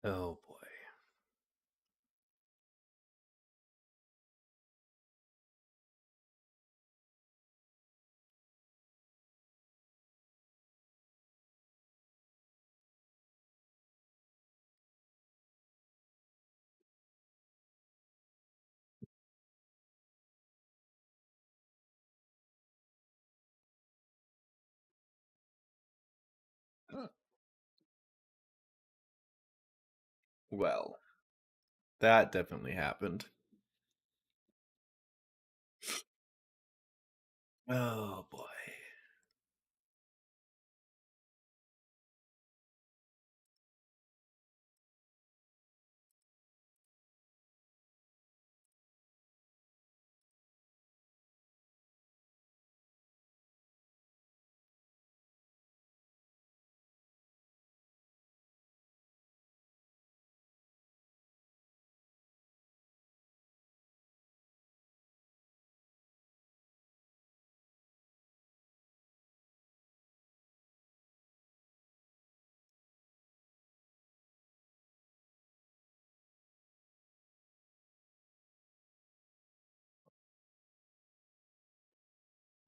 Oh boy. Well, that definitely happened. Oh boy.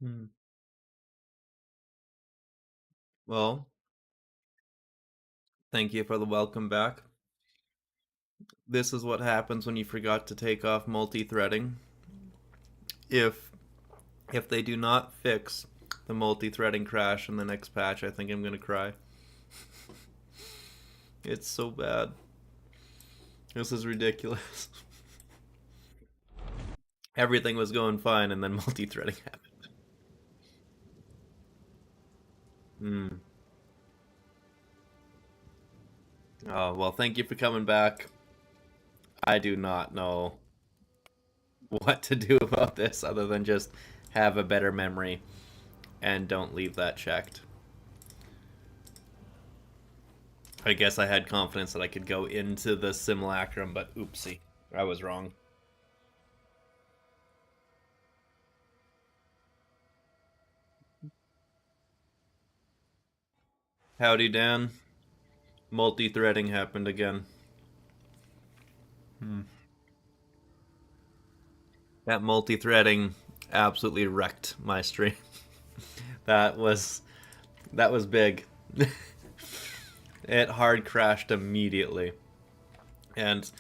Hmm. Well, thank you for the welcome back. This is what happens when you forgot to take off multi-threading. If if they do not fix the multi-threading crash in the next patch, I think I'm gonna cry. It's so bad. This is ridiculous. Everything was going fine, and then multi-threading happened. Hmm. Oh well, thank you for coming back. I do not know what to do about this other than just have a better memory and don't leave that checked. I guess I had confidence that I could go into the simulacrum, but oopsie, I was wrong. Howdy, Dan. Multi-threading happened again. Hmm. That multi-threading absolutely wrecked my stream. that was that was big. It hard crashed immediately. And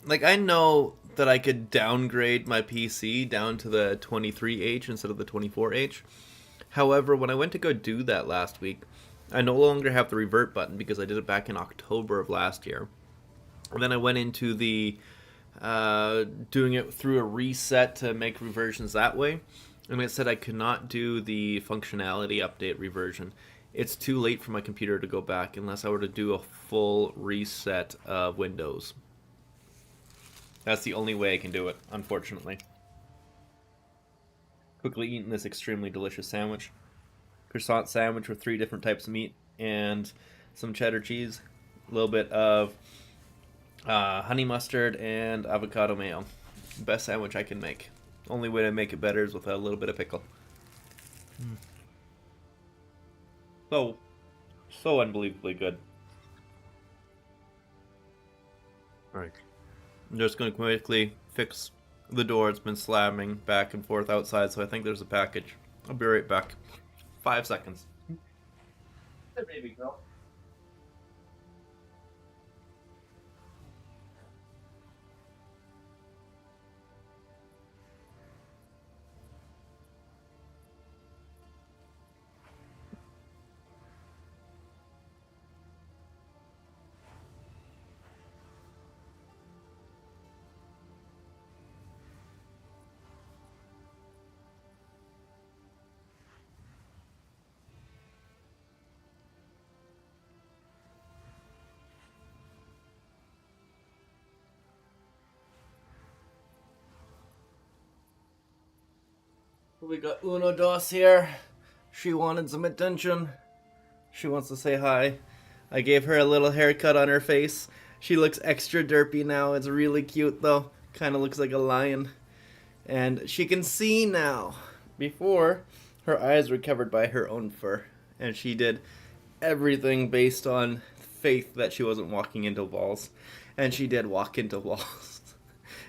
like I know that I could downgrade my PC down to the 23H instead of the 24H. However, when I went to go do that last week, I no longer have the revert button because I did it back in October of last year. And then I went into the doing it through a reset to make reversions that way, and it said I could not do the functionality update reversion. It's too late for my computer to go back unless I were to do a full reset of Windows. That's the only way I can do it, unfortunately. Quickly eating this extremely delicious sandwich. Croissant sandwich with 3 different types of meat and some cheddar cheese, a little bit of honey mustard, and avocado mayo. Best sandwich I can make. Only way to make it better is with a little bit of pickle. So, so unbelievably good. Alright. I'm just going to quickly fix the door. It's been slamming back and forth outside, so I think there's a package. I'll be right back. 5 seconds. There, baby girl. We got Uno Dos here. She wanted some attention. She wants to say hi. I gave her a little haircut on her face. She looks extra derpy now. It's really cute though. Kind of looks like a lion. And she can see now. Before, her eyes were covered by her own fur. And she did everything based on faith that she wasn't walking into walls. And she did walk into walls.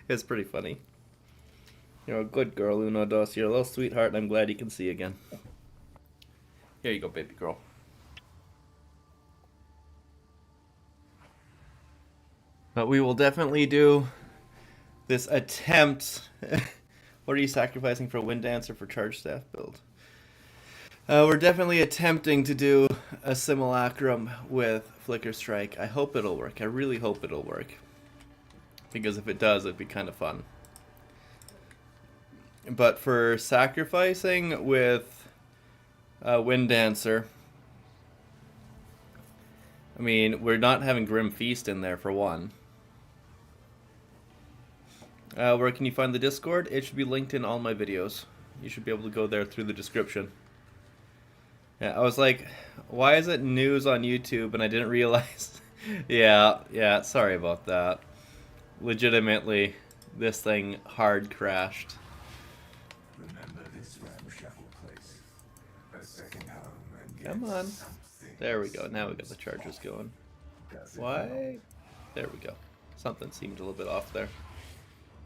It's pretty funny. You're a good girl, Uno Dos. You're a little sweetheart, and I'm glad you can see again. Here you go, baby girl. But we will definitely do this attempt. What are you sacrificing for Wind Dance or for Charge Staff build? We're definitely attempting to do a Simulacrum with Flicker Strike. I hope it'll work. I really hope it'll work. Because if it does, it'd be kind of fun. But for sacrificing with Wind Dancer, I mean, we're not having Grim Feast in there for one. Where can you find the Discord? It should be linked in all my videos. You should be able to go there through the description. Yeah, I was like, why is it news on YouTube? And I didn't realize. yeah, sorry about that. Legitimately, this thing hard crashed. Remember this ramshackle place. A second home and Come on. There we go. Now we got the charges going. Why? There we go. Something seemed a little bit off there.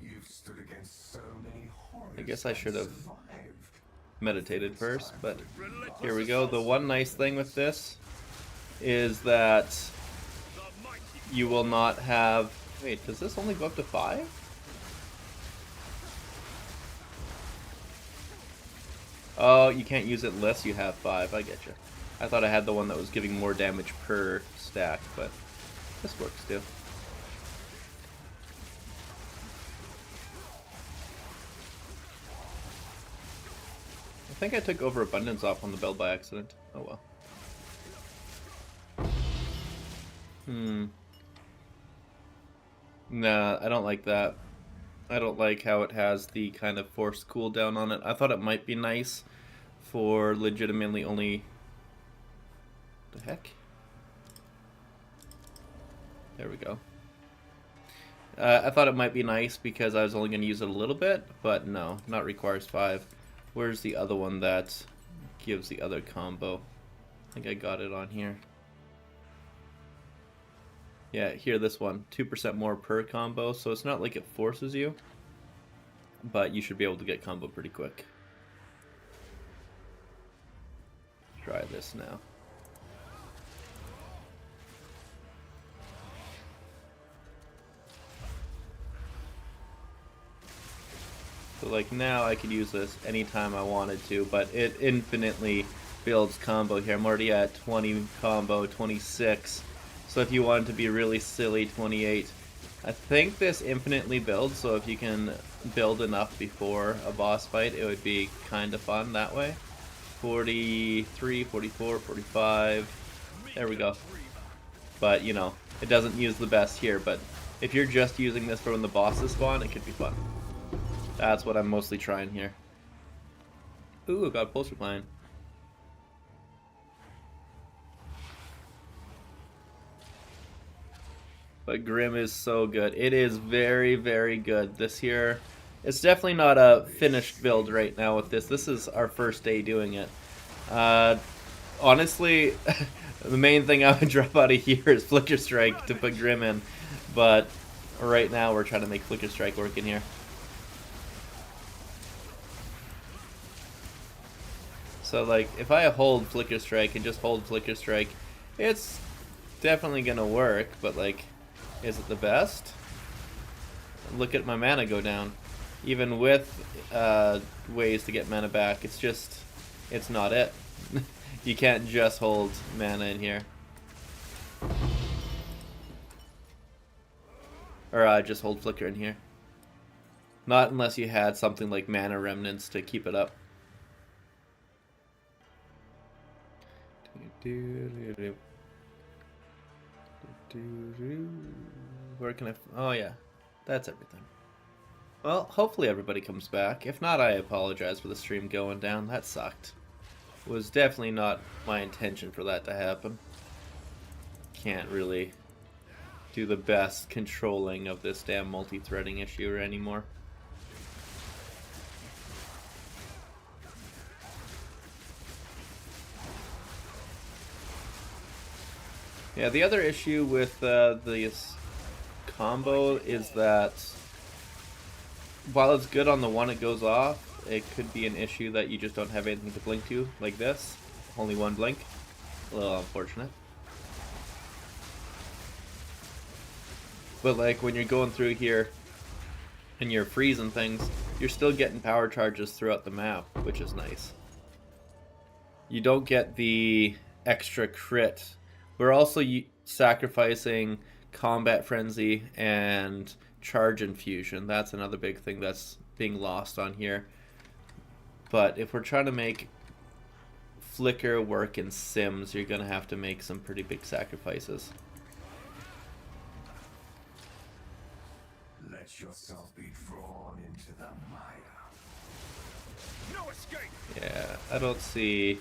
You've stood against so many horrors. I guess I should have meditated first, but here we go. The one nice thing with this is that you will not have... Wait, does this only go up to 5? Oh, you can't use it unless you have 5. I get you. I thought I had the one that was giving more damage per stack, but this works too. I think I took Overabundance off on the bell by accident. Oh well. Nah, I don't like that. I don't like how it has the kind of forced cooldown on it. I thought it might be nice for legitimately only... The heck? There we go. I thought it might be nice because I was only going to use it a little bit, but no, not requires 5. Where's the other one that gives the other combo? I think I got it on here. Yeah, here, this one. 2% more per combo, so it's not like it forces you, but you should be able to get combo pretty quick. Try this now. So like now I could use this anytime I wanted to, but it infinitely builds combo here. I'm already at 20 combo, 26. So if you wanted to be really silly, 28. I think this infinitely builds, so if you can build enough before a boss fight, it would be kind of fun that way. 43, 44, 45. There we go. But, you know, it doesn't use the best here, but if you're just using this for when the bosses spawn, it could be fun. That's what I'm mostly trying here. Ooh, got a pulse decline. But Grim is so good. It is very, very good. This here, it's definitely not a finished build right now with this. This is our first day doing it. Honestly, the main thing I would drop out of here is Flicker Strike to put Grim in. But right now we're trying to make Flicker Strike work in here. So like, if I hold Flicker Strike and just hold Flicker Strike, it's definitely gonna work, but like, is it the best? Look at my mana go down. Even with ways to get mana back, it's not it. You can't just hold mana in here. Or just hold Flicker in here. Not unless you had something like Mana Remnants to keep it up. Where can I... Oh yeah, that's everything. Well, hopefully everybody comes back. If not, I apologize for the stream going down. That sucked. It was definitely not my intention for that to happen. Can't really do the best controlling of this damn multi-threading issue anymore. Yeah, the other issue with this combo is that while it's good on the one it goes off, it could be an issue that you just don't have anything to blink to, like this. Only one blink. A little unfortunate. But like when you're going through here and you're freezing things, you're still getting power charges throughout the map, which is nice. You don't get the extra crit. We're also sacrificing combat frenzy and charge infusion. That's another big thing that's being lost on here. But if we're trying to make Flicker work in Sims, you're gonna have to make some pretty big sacrifices. Let yourself be drawn into the mire. No escape. Yeah, I don't see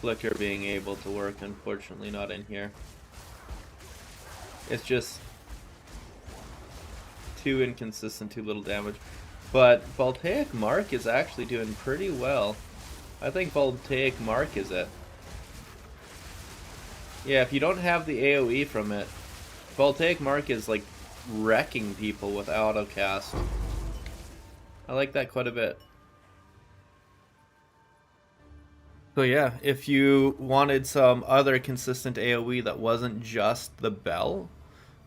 Flicker being able to work, unfortunately, not in here. It's just too inconsistent, too little damage. But Voltaic Mark is actually doing pretty well. I think Voltaic Mark is it. Yeah, if you don't have the AoE from it, Voltaic Mark is like wrecking people with autocast. I like that quite a bit. So yeah, if you wanted some other consistent AoE that wasn't just the bell,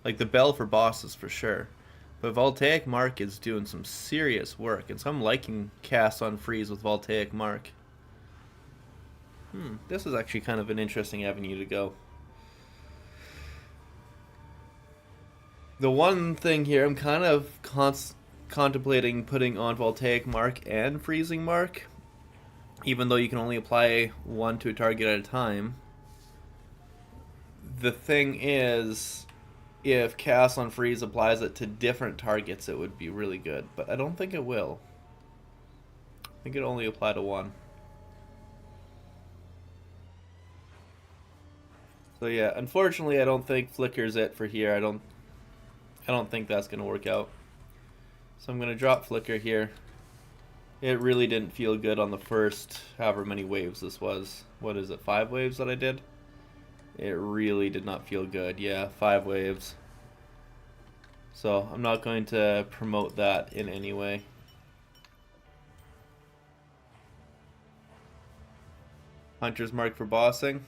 like the bell for bosses for sure, but Voltaic Mark is doing some serious work, and so I'm liking cast on freeze with Voltaic Mark. This is actually kind of an interesting avenue to go. The one thing here, I'm kind of contemplating putting on Voltaic Mark and Freezing Mark, even though you can only apply one to a target at a time. The thing is, if Chaos on Freeze applies it to different targets, it would be really good, but I don't think it will. I think it only apply to one. So yeah, unfortunately, I don't think Flicker's it for here. I don't think that's gonna work out. So I'm gonna drop Flicker here. It really didn't feel good on the first however many waves this was. What is it, 5 waves that I did? It really did not feel good. Yeah, 5 waves. So I'm not going to promote that in any way. Hunter's Mark for bossing.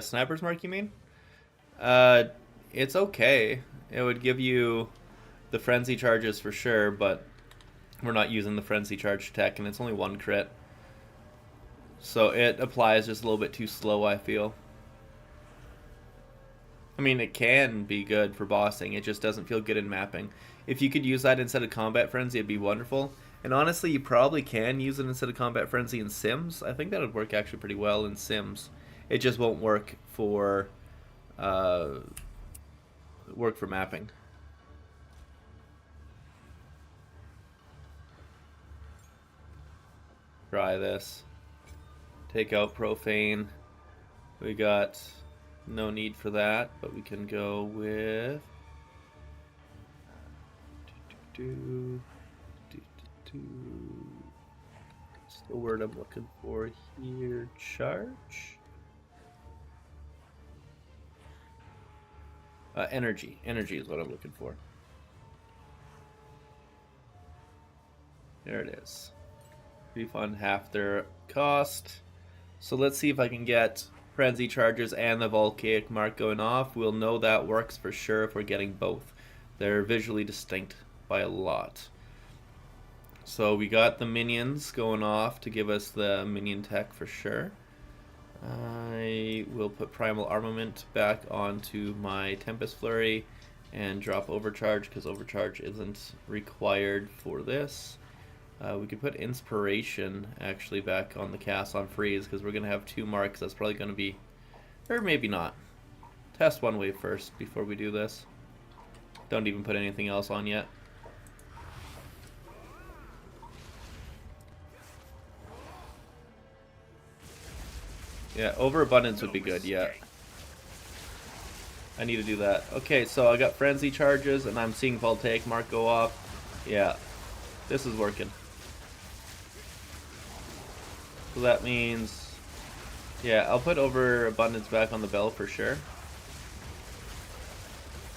Sniper's Mark, you mean? It's okay. It would give you the frenzy charges for sure, but we're not using the frenzy charge tech, and it's only 1 crit. So it applies just a little bit too slow, I feel. I mean, it can be good for bossing, it just doesn't feel good in mapping. If you could use that instead of combat frenzy, it'd be wonderful. And honestly, you probably can use it instead of combat frenzy in Sims. I think that would work actually pretty well in Sims. It just won't work for mapping. Try this. Take out Profane. We got no need for that, but we can go with what's the word I'm looking for here? Charge? Energy. Energy is what I'm looking for. There it is. Refund half their cost. So let's see if I can get frenzy charges and the Voltaic Mark going off. We'll know that works for sure if we're getting both. They're visually distinct by a lot. So we got the minions going off to give us the minion tech for sure. I will put Primal Armament back onto my Tempest Flurry and drop Overcharge because Overcharge isn't required for this. We could put Inspiration actually back on the cast on freeze because we're going to have 2 marks. That's probably going to be, or maybe not. Test 1 wave first before we do this. Don't even put anything else on yet. Yeah, overabundance would be good, yeah. I need to do that. Okay, so I got frenzy charges and I'm seeing Voltaic Mark go off. Yeah, this is working. So that means Yeah, I'll put Overabundance back on the bell for sure.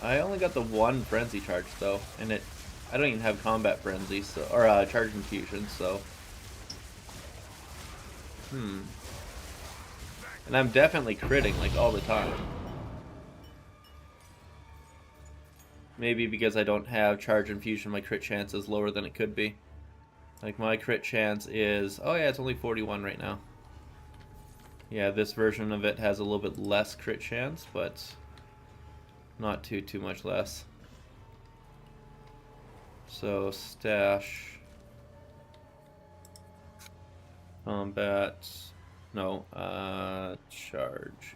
I only got the one Frenzy charge though, and I don't even have Combat Frenzy, so or Charge Infusion, so. And I'm definitely critting like all the time. Maybe because I don't have Charge Infusion, my crit chance is lower than it could be. Like my crit chance is, oh yeah, it's only 41 right now. Yeah, this version of it has a little bit less crit chance, but not too much less. So stash, combat, no, charge.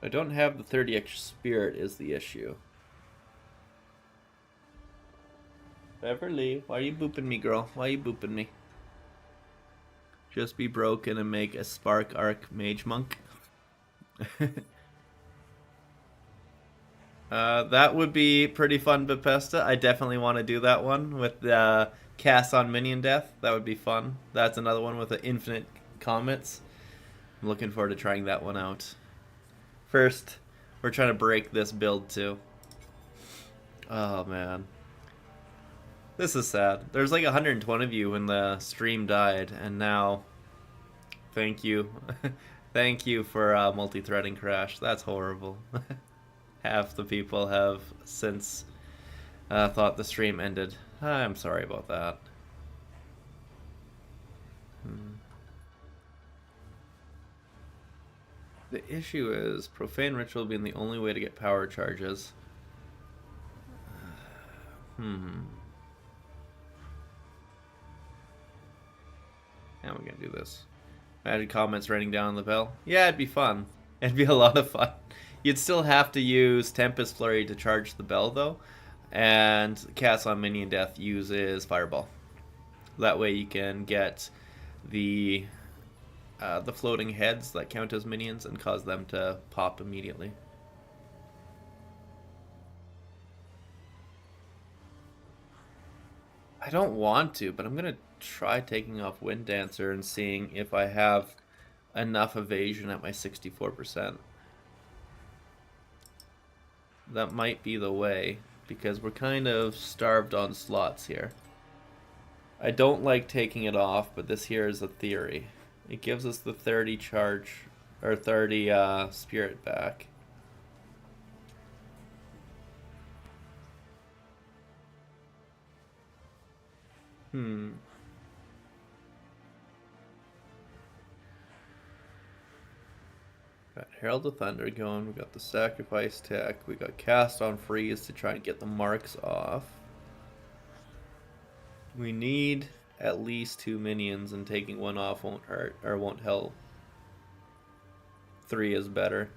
I don't have the 30 extra spirit is the issue. Beverly, why are you booping me, girl? Why are you booping me? Just be broken and make a Spark Arc Mage Monk. That would be pretty fun, Bethesda. I definitely want to do that one with cast on minion death. That would be fun. That's another one with the infinite comets. I'm looking forward to trying that one out. First, we're trying to break this build too. Oh man. This is sad. There's like 120 of you when the stream died, and now, thank you. Thank you for multi-threading crash. That's horrible. Half the people have since thought the stream ended. I'm sorry about that. The issue is Profane Ritual being the only way to get power charges. How are we gonna do this? Imagine comments raining down on the bell. Yeah, it'd be fun. It'd be a lot of fun. You'd still have to use Tempest Flurry to charge the bell, though. And Cast on Minion Death uses Fireball. That way you can get the floating heads that count as minions and cause them to pop immediately. I don't want to, but I'm going to try taking off Wind Dancer and seeing if I have enough evasion at my 64%. That might be the way, because we're kind of starved on slots here. I don't like taking it off, but this here is a theory. It gives us the 30 charge, or 30 spirit back. Got Herald of Thunder going, we got the Sacrifice tech, we got Cast on Freeze to try and get the marks off. We need at least 2 minions, and taking one off won't hurt, or won't help. 3 is better.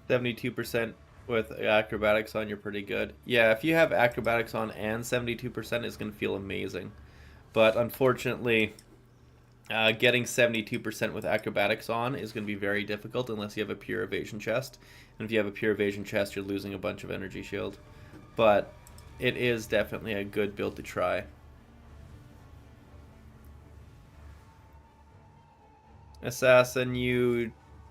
72% with acrobatics on, you're pretty good. Yeah, if you have acrobatics on and 72%, it's going to feel amazing. But unfortunately, getting 72% with acrobatics on is going to be very difficult unless you have a pure evasion chest. And if you have a pure evasion chest, you're losing a bunch of energy shield. But it is definitely a good build to try. Assassin, you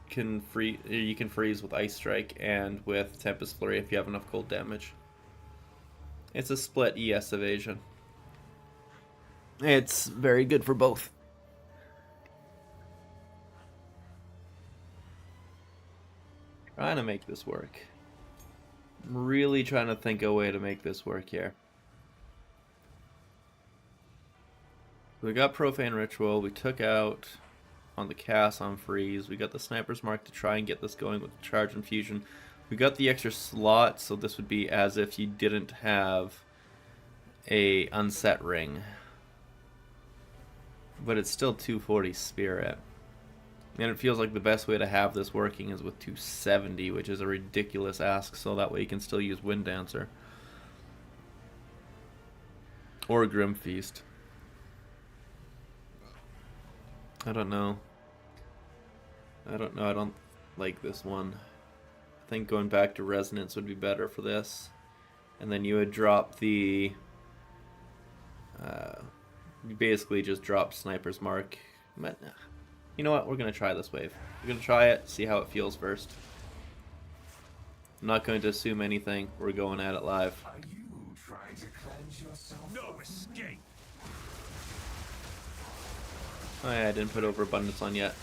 can freeze with Ice Strike and with Tempest Flurry if you have enough cold damage. It's a split ES evasion. It's very good for both. Trying to make this work. I'm really trying to think of a way to make this work here. We got Profane Ritual, we took out on the cast on freeze, we got the Sniper's Mark to try and get this going with the Charge Infusion. We got the extra slot, so this would be as if you didn't have a unset ring. But it's still 240 Spirit. And it feels like the best way to have this working is with 270, which is a ridiculous ask, so that way you can still use Wind Dancer. Or Grim Feast. I don't know. I don't like this one. think going back to resonance would be better for this. And then you would drop the... you basically just drop Sniper's Mark. But, you know what? We're going to try this wave. We're going to try it, see how it feels first. I'm not going to assume anything. We're going at it live. Are you trying to cleanse yourself? No escape. Oh yeah, I didn't put overabundance on yet.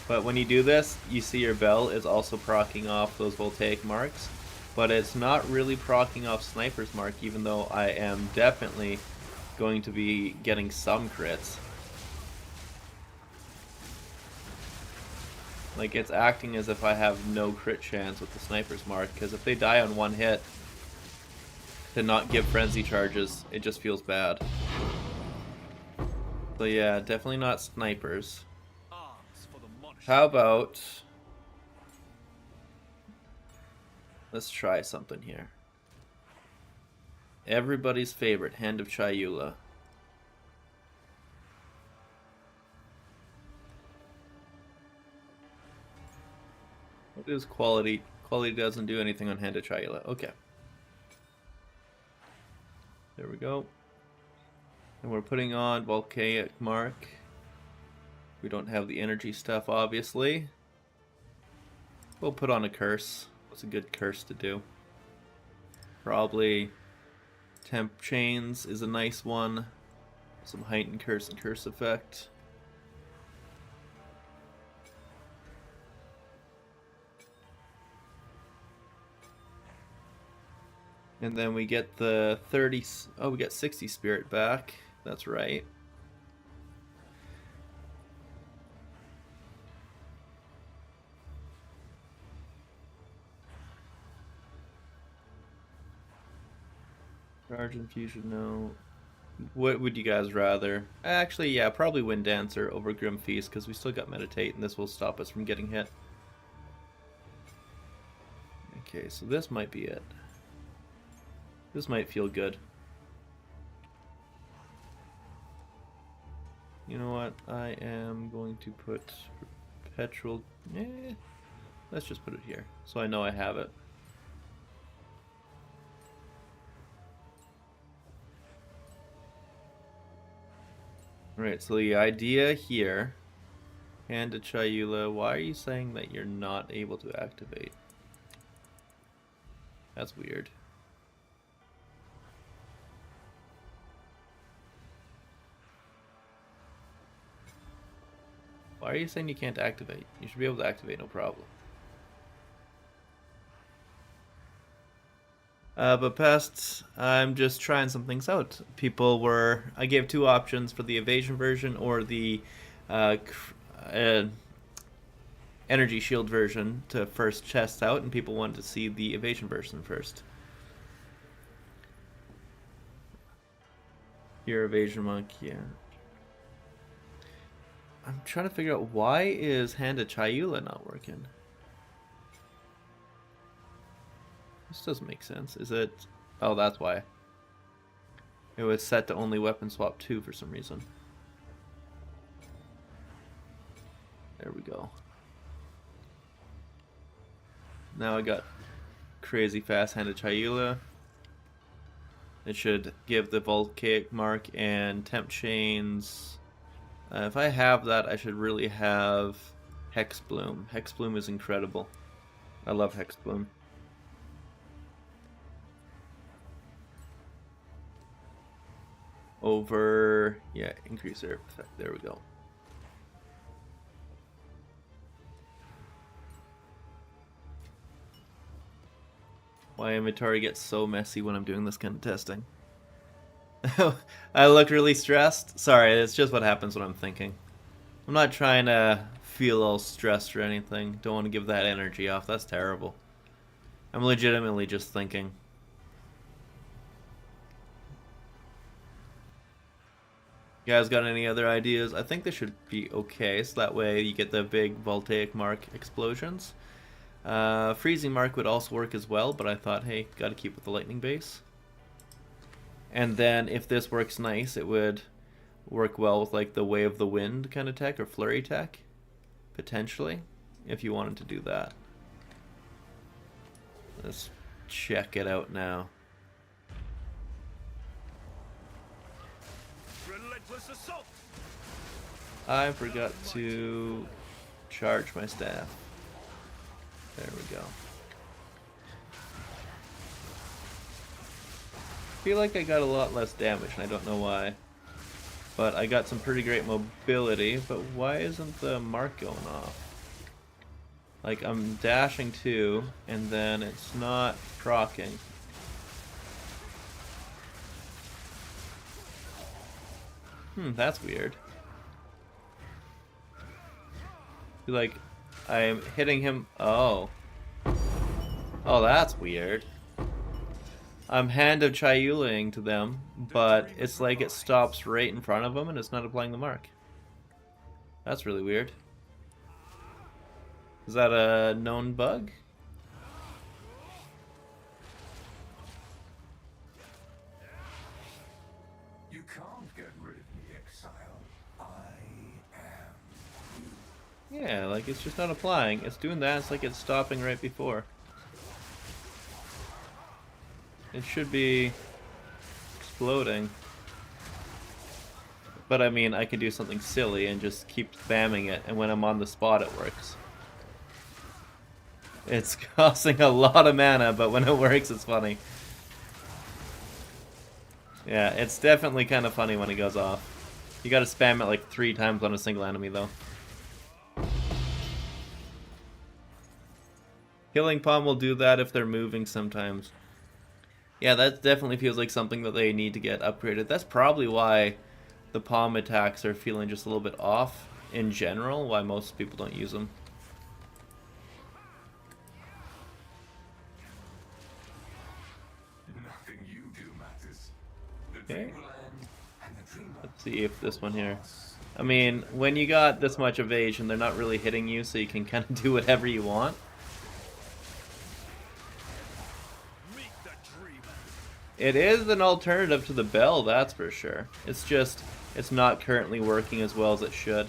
But when you do this, you see your bell is also proccing off those voltaic marks. But it's not really proccing off Sniper's Mark, even though I am definitely going to be getting some crits. Like, it's acting as if I have no crit chance with the Sniper's Mark, because if they die on one hit, to not give frenzy charges, it just feels bad. So yeah, definitely not snipers. How about... let's try something here. Everybody's favorite, Hand of Chayula. What is quality? Quality doesn't do anything on Hand of Chayula. Okay. There we go. And we're putting on Volcanic Mark. We don't have the energy stuff, obviously. We'll put on a curse. What's a good curse to do? Probably Temp Chains is a nice one. Some heightened curse and curse effect. And then we get the 30... oh, we get 60 spirit back. That's right. Charge Infusion, no. What would you guys rather? Actually, yeah, probably Wind Dancer over Grim Feast, because we still got Meditate, and this will stop us from getting hit. Okay, so this might be it. This might feel good. You know what? I am going to put Perpetual... let's just put it here, so I know I have it. Alright, so the idea here... Hand to Chayula, why are you saying that you're not able to activate? That's weird. Why are you saying you can't activate? You should be able to activate, no problem. But past, I'm just trying some things out. People were... I gave two options for the Evasion version or the Energy Shield version to first test out, and people wanted to see the Evasion version first. Your Evasion Monk, yeah. I'm trying to figure out why is Hand of Chayula not working. This doesn't make sense. Is it... oh, that's why. It was set to only weapon swap 2 for some reason. There we go. Now I got crazy fast Hand of Chayula. It should give the Volcanic Mark and Temp Chains... if I have that, I should really have Hex Bloom. Hex Bloom is incredible. I love Hex Bloom. Over... yeah, increase their effect. There we go. My inventory gets so messy when I'm doing this kind of testing. I look really stressed. Sorry, it's just what happens when I'm thinking. I'm not trying to feel all stressed or anything. Don't want to give that energy off. That's terrible. I'm legitimately just thinking. You guys got any other ideas? I think this should be okay, so that way you get the big Voltaic Mark explosions. Freezing Mark would also work as well, but I thought, hey, gotta keep with the lightning base. And then if this works nice, it would work well with like the Way of the Wind kind of tech or Flurry tech, potentially. if you wanted to do that. Let's check it out now. Relentless assault. I forgot to charge my staff. There we go. I feel like I got a lot less damage, and I don't know why. But I got some pretty great mobility, but why isn't the mark going off? Like, I'm dashing too, and then it's not proccing. That's weird. Like, I'm hitting him. Oh. Oh, that's weird. I'm Hand of Chayuling to them, but it's like it stops right in front of them and it's not applying the mark. That's really weird. Is that a known bug? You can't get rid of me, exile. I am. Yeah, like it's just not applying. It's doing that, it's like it's stopping right before. It should be exploding. But I mean, I can do something silly and just keep spamming it, and when I'm on the spot it works. It's costing a lot of mana, but when it works it's funny. Yeah, it's definitely kind of funny when it goes off. You gotta spam it like 3 times on a single enemy though. Killing Palm will do that if they're moving sometimes. Yeah, that definitely feels like something that they need to get upgraded. That's probably why the Palm attacks are feeling just a little bit off in general, why most people don't use them. Nothing you do matters. The Okay. dream will end, and the dreamer Let's see if this one here. I mean, when you got this much evasion, they're not really hitting you, so you can kind of do whatever you want. Meet the dreamer. It is an alternative to the bell, that's for sure. It's just, it's not currently working as well as it should.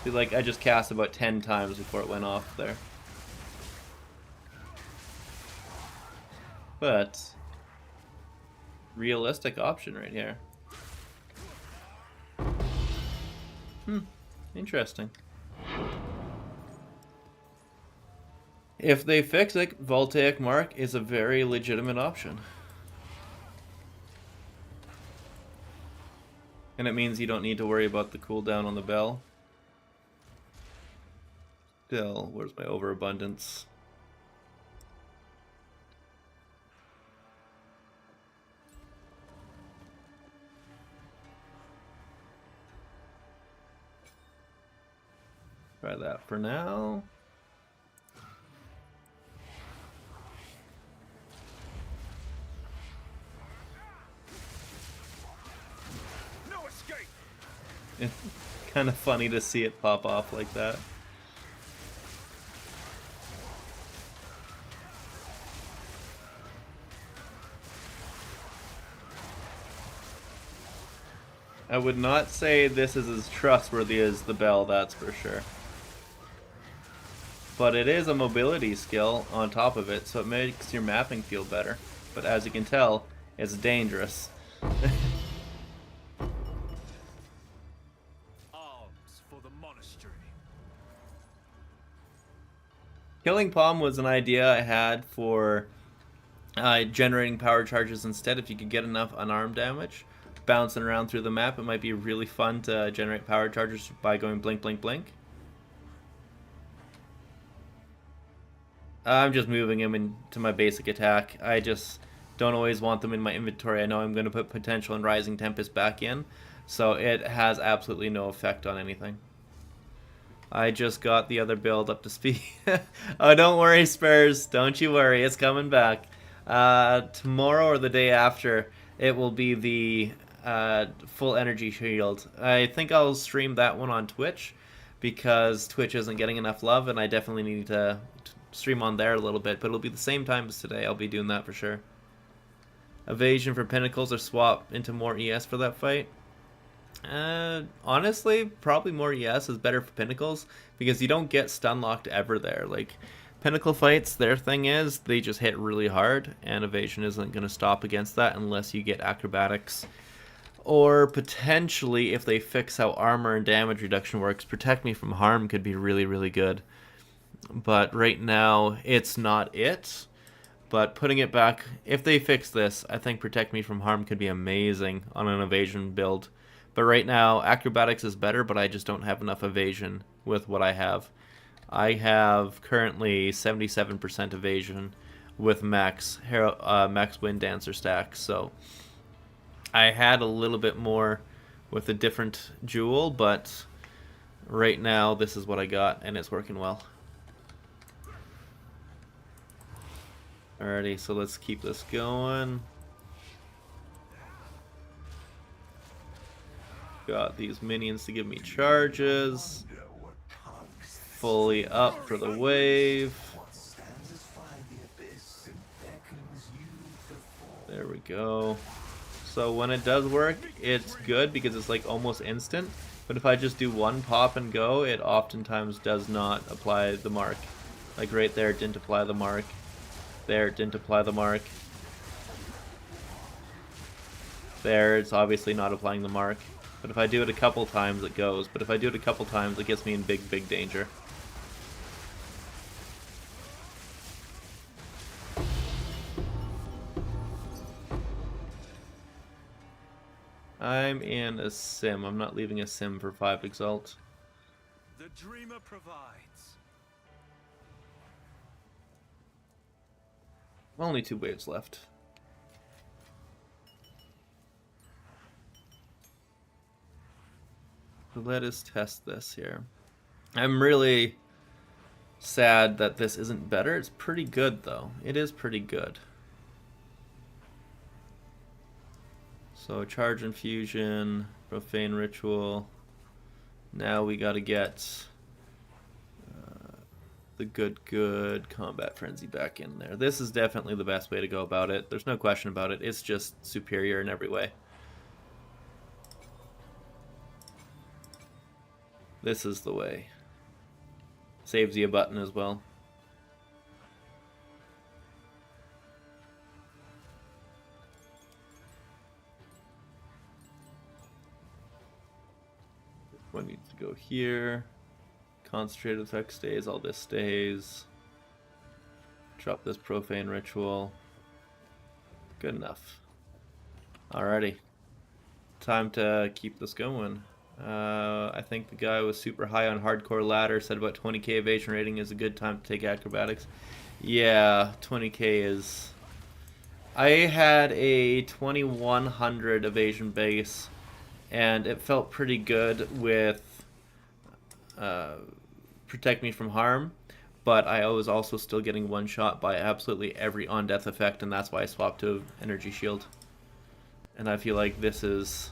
Feel like I just cast about 10 times before it went off there. But realistic option right here. Interesting. If they fix it, Voltaic Mark is a very legitimate option. And it means you don't need to worry about the cooldown on the bell. Still, where's my overabundance? Try that for now. No escape. It's kind of funny to see it pop off like that. I would not say this is as trustworthy as the bell, that's for sure. But it is a mobility skill on top of it, so it makes your mapping feel better. But as you can tell, it's dangerous. Arms for the monastery. Killing Palm was an idea I had for generating power charges instead. If you could get enough unarmed damage bouncing around through the map, it might be really fun to generate power charges by going blink, blink, blink. I'm just moving him into my basic attack. I just don't always want them in my inventory. I know I'm going to put Potential and Rising Tempest back in, so it has absolutely no effect on anything. I just got the other build up to speed. Oh, don't worry, Spurs. Don't you worry. It's coming back. Tomorrow or the day after, it will be the full energy shield. I think I'll stream that one on Twitch because Twitch isn't getting enough love, and I definitely need to stream on there a little bit, but it'll be the same time as today. I'll be doing that for sure. Evasion for Pinnacles or swap into more ES for that fight. Honestly, probably more yes is better for pinnacles because you don't get stun locked ever there. Like pinnacle fights, their thing is they just hit really hard, and evasion isn't going to stop against that unless you get acrobatics. Or potentially, if they fix how armor and damage reduction works, protect me from harm could be really, really good. But right now, it's not it. But putting it back, if they fix this, I think protect me from harm could be amazing on an evasion build. But right now, acrobatics is better, but I just don't have enough evasion with what I have. I have currently 77% evasion with max wind dancer stacks, so I had a little bit more with a different jewel, but right now this is what I got, and it's working well. Alrighty, so let's keep this going. Got these minions to give me charges. Fully up for the wave. There we go. So when it does work, it's good because it's like almost instant. But if I just do one pop and go, it oftentimes does not apply the mark. Like right there, it didn't apply the mark. There, it didn't apply the mark. There, it's obviously not applying the mark. But if I do it a couple times, it goes. But if I do it a couple times, it gets me in big, big danger. I'm in a sim. I'm not leaving a sim for 5 Exalt. The dreamer provides. Only 2 waves left. So let us test this here. I'm really sad that this isn't better. It's pretty good, though. It is pretty good. So Charge Infusion, Profane Ritual. Now we gotta get the good Combat Frenzy back in there. This is definitely the best way to go about it. There's no question about it. It's just superior in every way. This is the way. Saves you a button as well. One needs to go here. Concentrated effect stays, all this stays. Drop this Profane Ritual. Good enough. Alrighty. Time to keep this going. I think the guy was super high on Hardcore Ladder, said about 20k evasion rating is a good time to take acrobatics. Yeah, 20k is... I had a 2100 evasion base, and it felt pretty good with Protect Me from Harm, but I was also still getting one shot by absolutely every on-death effect, and that's why I swapped to Energy Shield. And I feel like this is...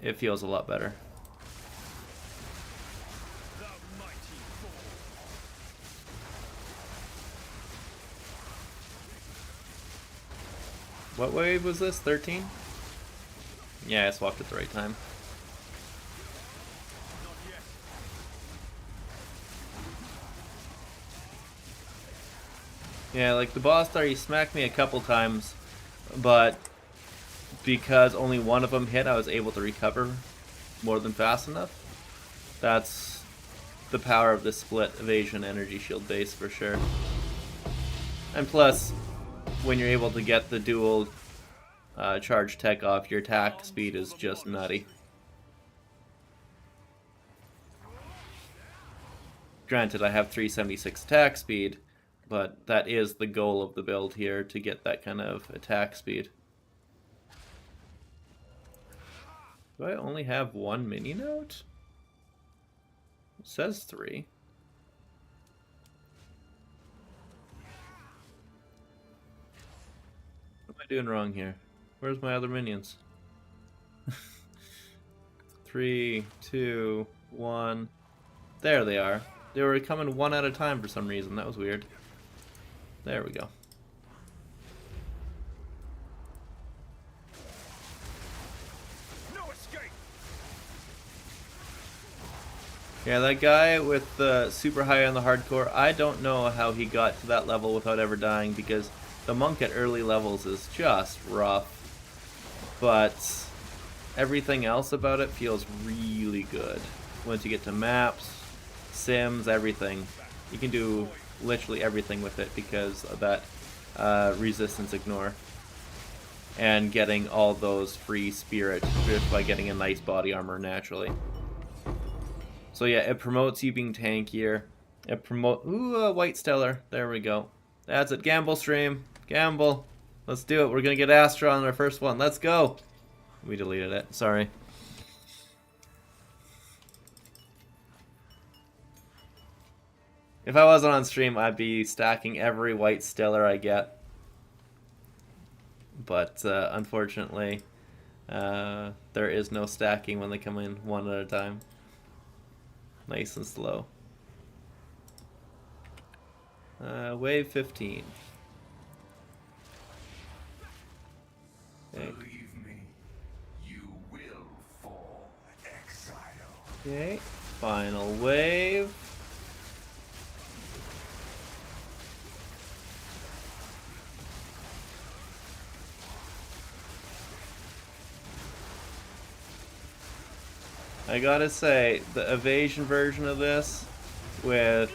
it feels a lot better. What wave was this? 13? Yeah, I swapped at the right time. Yeah, like the boss there, he smacked me a couple times, but because only one of them hit, I was able to recover more than fast enough. That's the power of the split evasion energy shield base for sure. And plus, when you're able to get the dual charge tech off, your attack speed is just nutty. Granted, I have 376 attack speed, but that is the goal of the build here, to get that kind of attack speed. Do I only have one minion out? It says 3. What am I doing wrong here? Where's my other minions? 3, 2, 1. There they are. They were coming one at a time for some reason. That was weird. There we go. No escape. Yeah, that guy with the super high on the hardcore, I don't know how he got to that level without ever dying, because the monk at early levels is just rough. But everything else about it feels really good. Once you get to maps, sims, everything, you can do literally everything with it because of that resistance ignore. And getting all those free spirit just by getting a nice body armor naturally. So yeah, it promotes you being tankier. It promote White Stellar. There we go. That's it. Gamble stream. Gamble. Let's do it. We're gonna get Astra on our first one. Let's go. We deleted it. Sorry. If I wasn't on stream, I'd be stacking every White Stellar I get. But unfortunately, there is no stacking when they come in one at a time. Nice and slow. Wave 15. Okay. Believe me, you will fall, exile. Okay. Final wave. I gotta say, the evasion version of this, with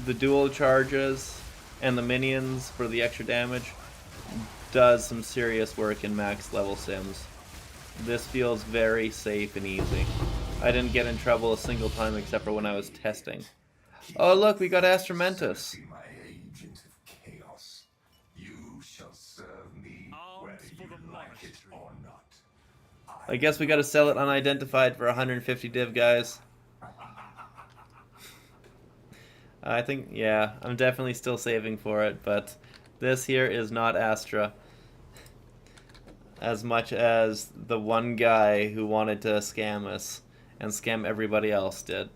the dual charges and the minions for the extra damage, does some serious work in max level sims. This feels very safe and easy. I didn't get in trouble a single time except for when I was testing. Oh look, we got Astramentus. My agent of chaos. You shall serve me whether you like it or not. I guess we gotta sell it unidentified for 150 div, guys. I think, yeah, I'm definitely still saving for it, but this here is not Astra. As much as the one guy who wanted to scam us and scam everybody else did.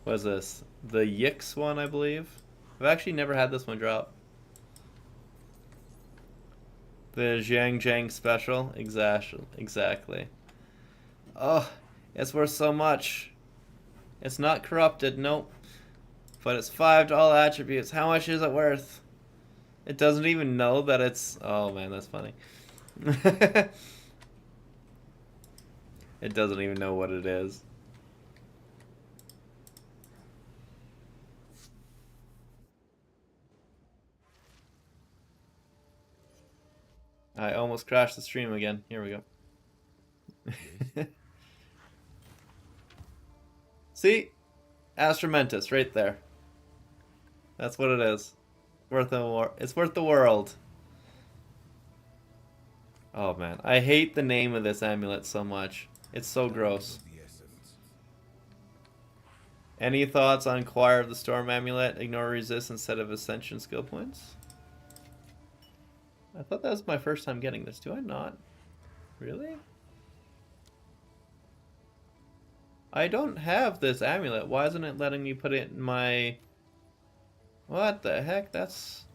What is this? The Yix one, I believe? I've actually never had this one drop. The Zhang Zhang special? Exactly. Oh, it's worth so much. It's not corrupted, nope. But it's 5 to all attributes. How much is it worth? It doesn't even know that it's... Oh man, that's funny. It doesn't even know what it is. I almost crashed the stream again. Here we go. See? Astramentus, right there. That's what it is. It's worth the world. Oh man, I hate the name of this amulet so much. It's so gross. Any thoughts on Choir of the Storm amulet? Ignore resist instead of ascension skill points? I thought that was my first time getting this. Do I not? Really? I don't have this amulet. Why isn't it letting me put it in my... What the heck? That's...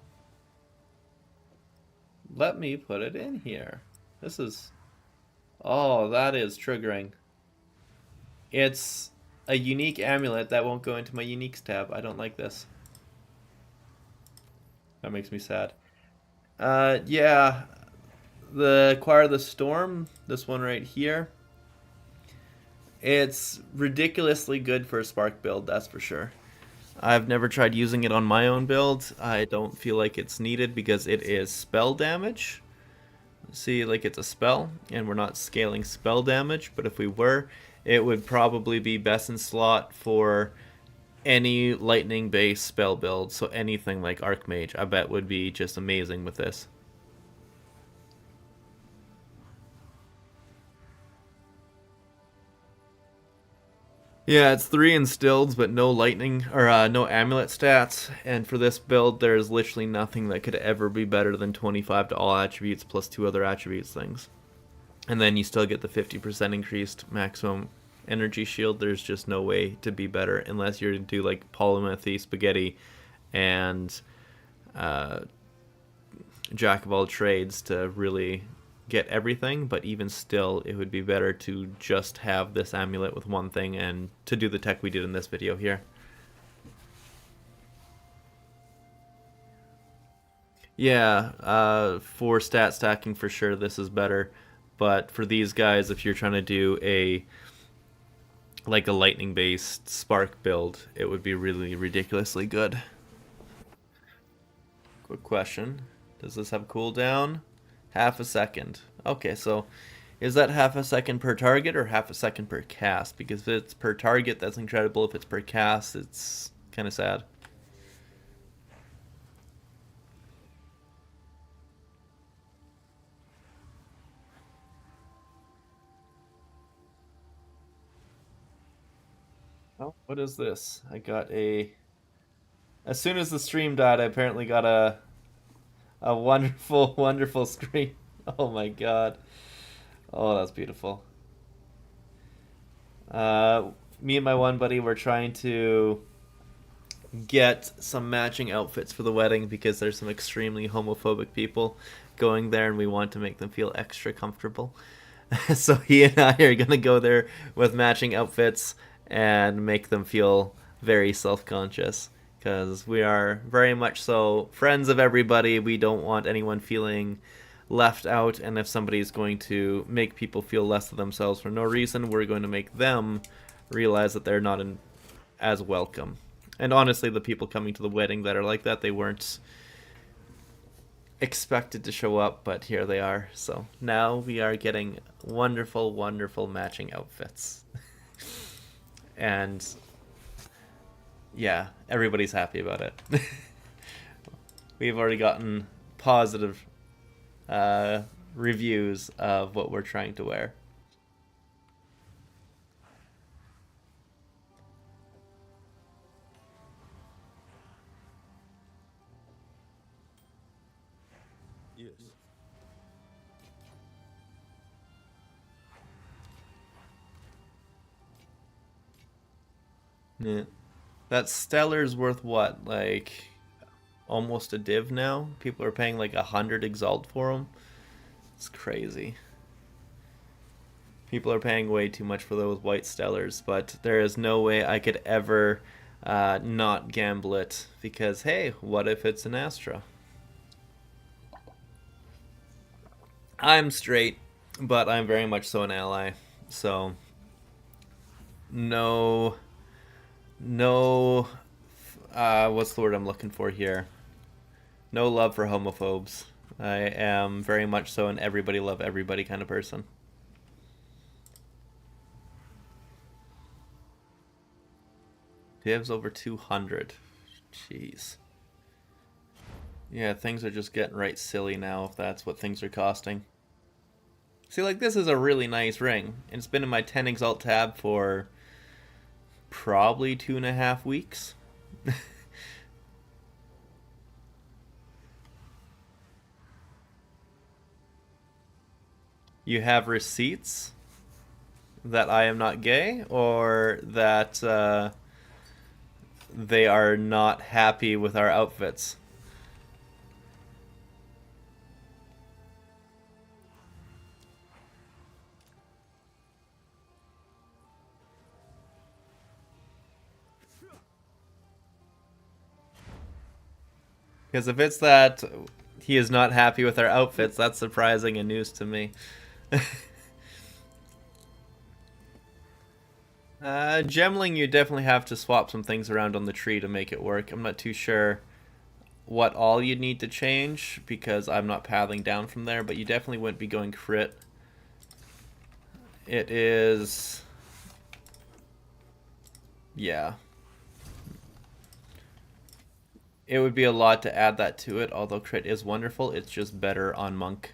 Let me put it in here. This is... Oh, that is triggering. It's a unique amulet that won't go into my uniques tab. I don't like this. That makes me sad. Yeah. The Choir of the Storm, this one right here. It's ridiculously good for a Spark build, that's for sure. I've never tried using it on my own build. I don't feel like it's needed because it is spell damage. See, like it's a spell, and we're not scaling spell damage, but if we were, it would probably be best in slot for any lightning-based spell build, so anything like Archmage, I bet would be just amazing with this. Yeah, it's 3 instilled, but no lightning, or no amulet stats, and for this build, there's literally nothing that could ever be better than 25 to all attributes plus 2 other attributes things. And then you still get the 50% increased maximum energy shield. There's just no way to be better unless you're to do like Polymathy, Spaghetti, and Jack of all trades to really get everything, but even still, it would be better to just have this amulet with one thing and to do the tech we did in this video here. Yeah, for stat stacking for sure this is better, but for these guys, if you're trying to do a like a lightning based spark build, it would be really ridiculously good. Quick question, does this have cooldown? Half a second. Okay, so is that half a second per target or half a second per cast? Because if it's per target, that's incredible. If it's per cast, it's kind of sad. Oh, what is this? I got a... As soon as the stream died, I apparently got a wonderful, wonderful screen. Oh my god. Oh, that's beautiful. Me and my one buddy were trying to get some matching outfits for the wedding because there's some extremely homophobic people going there and we want to make them feel extra comfortable. So he and I are going to go there with matching outfits and make them feel very self-conscious because we are very much so friends of everybody. We don't want anyone feeling left out, and if somebody's going to make people feel less of themselves for no reason, we're going to make them realize that they're not as welcome. And honestly, the people coming to the wedding that are like that, they weren't expected to show up, but here they are. So now we are getting wonderful, wonderful matching outfits. And yeah, everybody's happy about it. We've already gotten positive reviews of what we're trying to wear. Yes. Yeah. That Stellar's worth what? Like almost a div now? People are paying like 100 exalt for them. It's crazy. People are paying way too much for those white Stellars, but there is no way I could ever not gamble it because, hey, what if it's an Astra? I'm straight, but I'm very much so an ally, so no, what's the word I'm looking for here? No love for homophobes. I am very much so an everybody love everybody kind of person. Divs over 200. Jeez. Yeah, things are just getting right silly now if that's what things are costing. See, like, this is a really nice ring. It's been in my 10 Exalt tab for probably 2.5 weeks. You have receipts that I am not gay, or that they are not happy with our outfits. Because if it's that he is not happy with our outfits, that's surprising and news to me. Gemling, you definitely have to swap some things around on the tree to make it work. I'm not too sure what all you'd need to change because I'm not pathing down from there, but you definitely wouldn't be going crit. It is... yeah. It would be a lot to add that to it, although crit is wonderful. It's just better on Monk.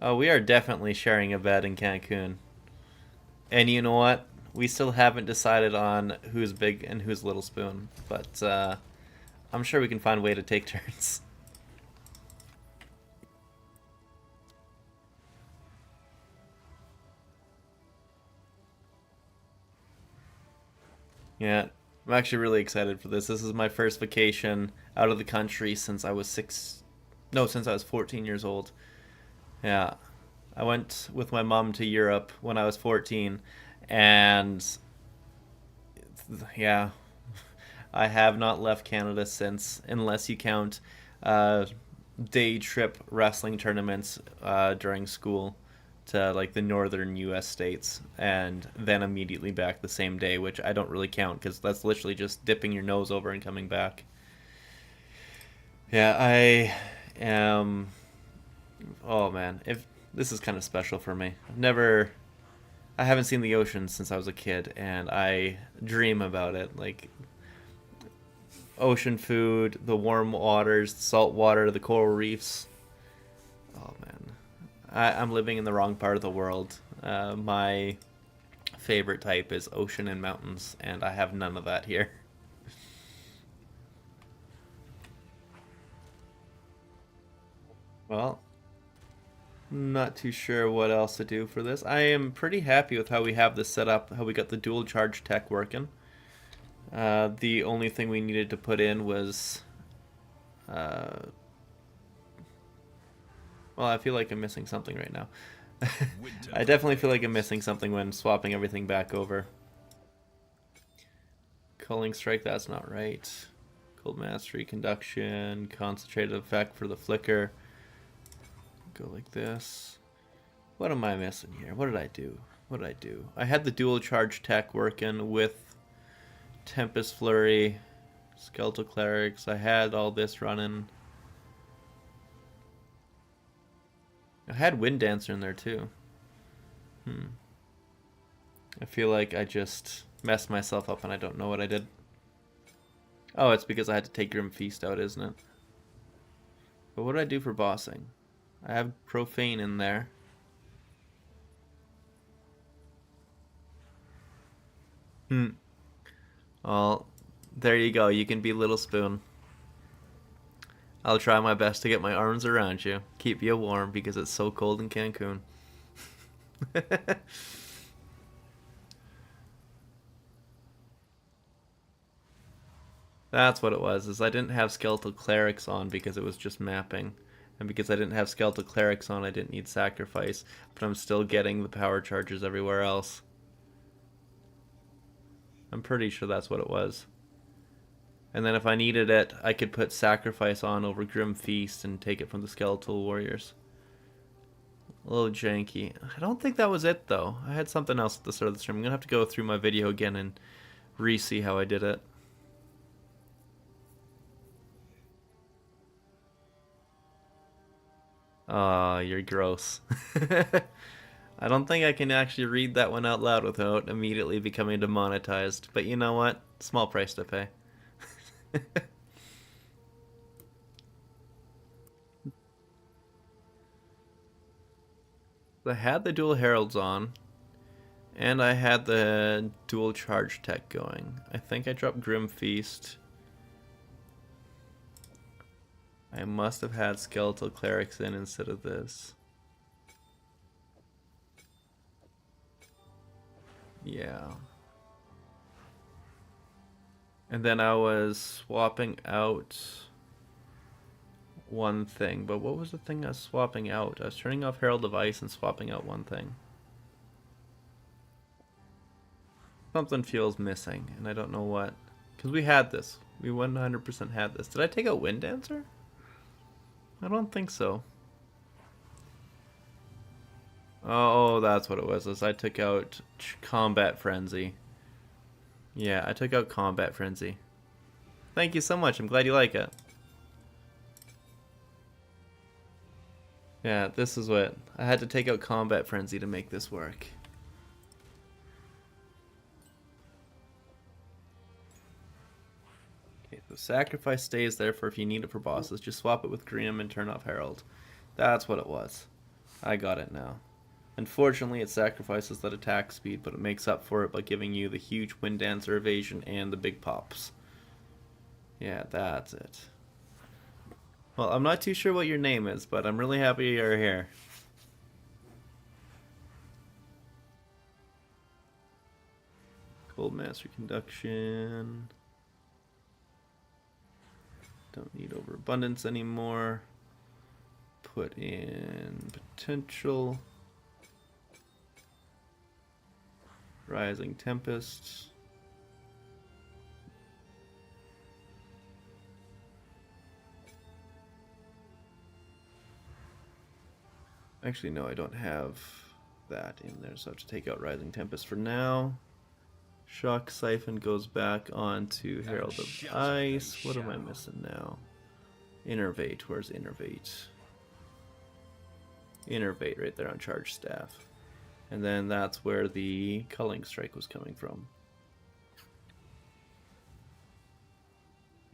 Oh, we are definitely sharing a bed in Cancun. And you know what? We still haven't decided on who's big and who's little spoon, but I'm sure we can find a way to take turns. Yeah, I'm actually really excited for this. This is my first vacation out of the country since I was since I was 14 years old. Yeah. I went with my mom to Europe when I was 14, and yeah, I have not left Canada since, unless you count uh, day trip wrestling tournaments during school to like the northern U.S. states, and then immediately back the same day, which I don't really count because that's literally just dipping your nose over and coming back. Yeah, I am. Oh man, if this is kind of special for me. I haven't seen the ocean since I was a kid, and I dream about it. Like ocean food, the warm waters, the salt water, the coral reefs. Oh man, I'm living in the wrong part of the world. My favorite type is ocean and mountains, and I have none of that here. Well, not too sure what else to do for this. I am pretty happy with how we have this set up, how we got the dual charge tech working. The only thing we needed to put in was... well, I feel like I'm missing something right now. I definitely feel like I'm missing something when swapping everything back over. Culling strike, that's not right. Cold mastery, conduction, concentrated effect for the flicker. Go like this. What am I missing here? What did I do? What did I do? I had the dual charge tech working with Tempest Flurry, Skeletal Clerics. I had all this running. I had Wind Dancer in there too. I feel like I just messed myself up and I don't know what I did. Oh, it's because I had to take Grim Feast out, isn't it? But what did I do for bossing? I have Profane in there. Well, there you go. You can be Little Spoon. I'll try my best to get my arms around you. Keep you warm because it's so cold in Cancun. That's what it was, is I didn't have Skeletal Clerics on because it was just mapping. And because I didn't have Skeletal Clerics on, I didn't need Sacrifice. But I'm still getting the power charges everywhere else. I'm pretty sure that's what it was. And then if I needed it, I could put Sacrifice on over Grim Feast and take it from the Skeletal Warriors. A little janky. I don't think that was it, though. I had something else at the start of the stream. I'm going to have to go through my video again and re-see how I did it. Aw, you're gross. I don't think I can actually read that one out loud without immediately becoming demonetized. But you know what? Small price to pay. I had the dual heralds on, and I had the dual charge tech going. I think I dropped Grim Feast. I must have had Skeletal Clerics in instead of this. Yeah. And then I was swapping out one thing. But what was the thing I was swapping out? I was turning off Herald of Ice and swapping out one thing. Something feels missing, and I don't know what. Because we had this. We 100% had this. Did I take out Wind Dancer? I don't think so. Oh, that's what it was. I took out Combat Frenzy. Yeah, I took out Combat Frenzy. Thank you so much. I'm glad you like it. Yeah, this is what... I had to take out Combat Frenzy to make this work. Okay, so Sacrifice stays there for if you need it for bosses. Just swap it with Grim and turn off Herald. That's what it was. I got it now. Unfortunately, it sacrifices that attack speed, but it makes up for it by giving you the huge Wind Dancer evasion and the big pops. Yeah, that's it. Well, I'm not too sure what your name is, but I'm really happy you're here. Cold Master Conduction. Don't need overabundance anymore. Put in potential. Rising Tempest. Actually, no, I don't have that in there, so I have to take out Rising Tempest for now. Shock Siphon goes back onto Herald of Ice. What am I missing now? Innervate. Where's Innervate? Innervate right there on Charge Staff. And then that's where the Culling Strike was coming from.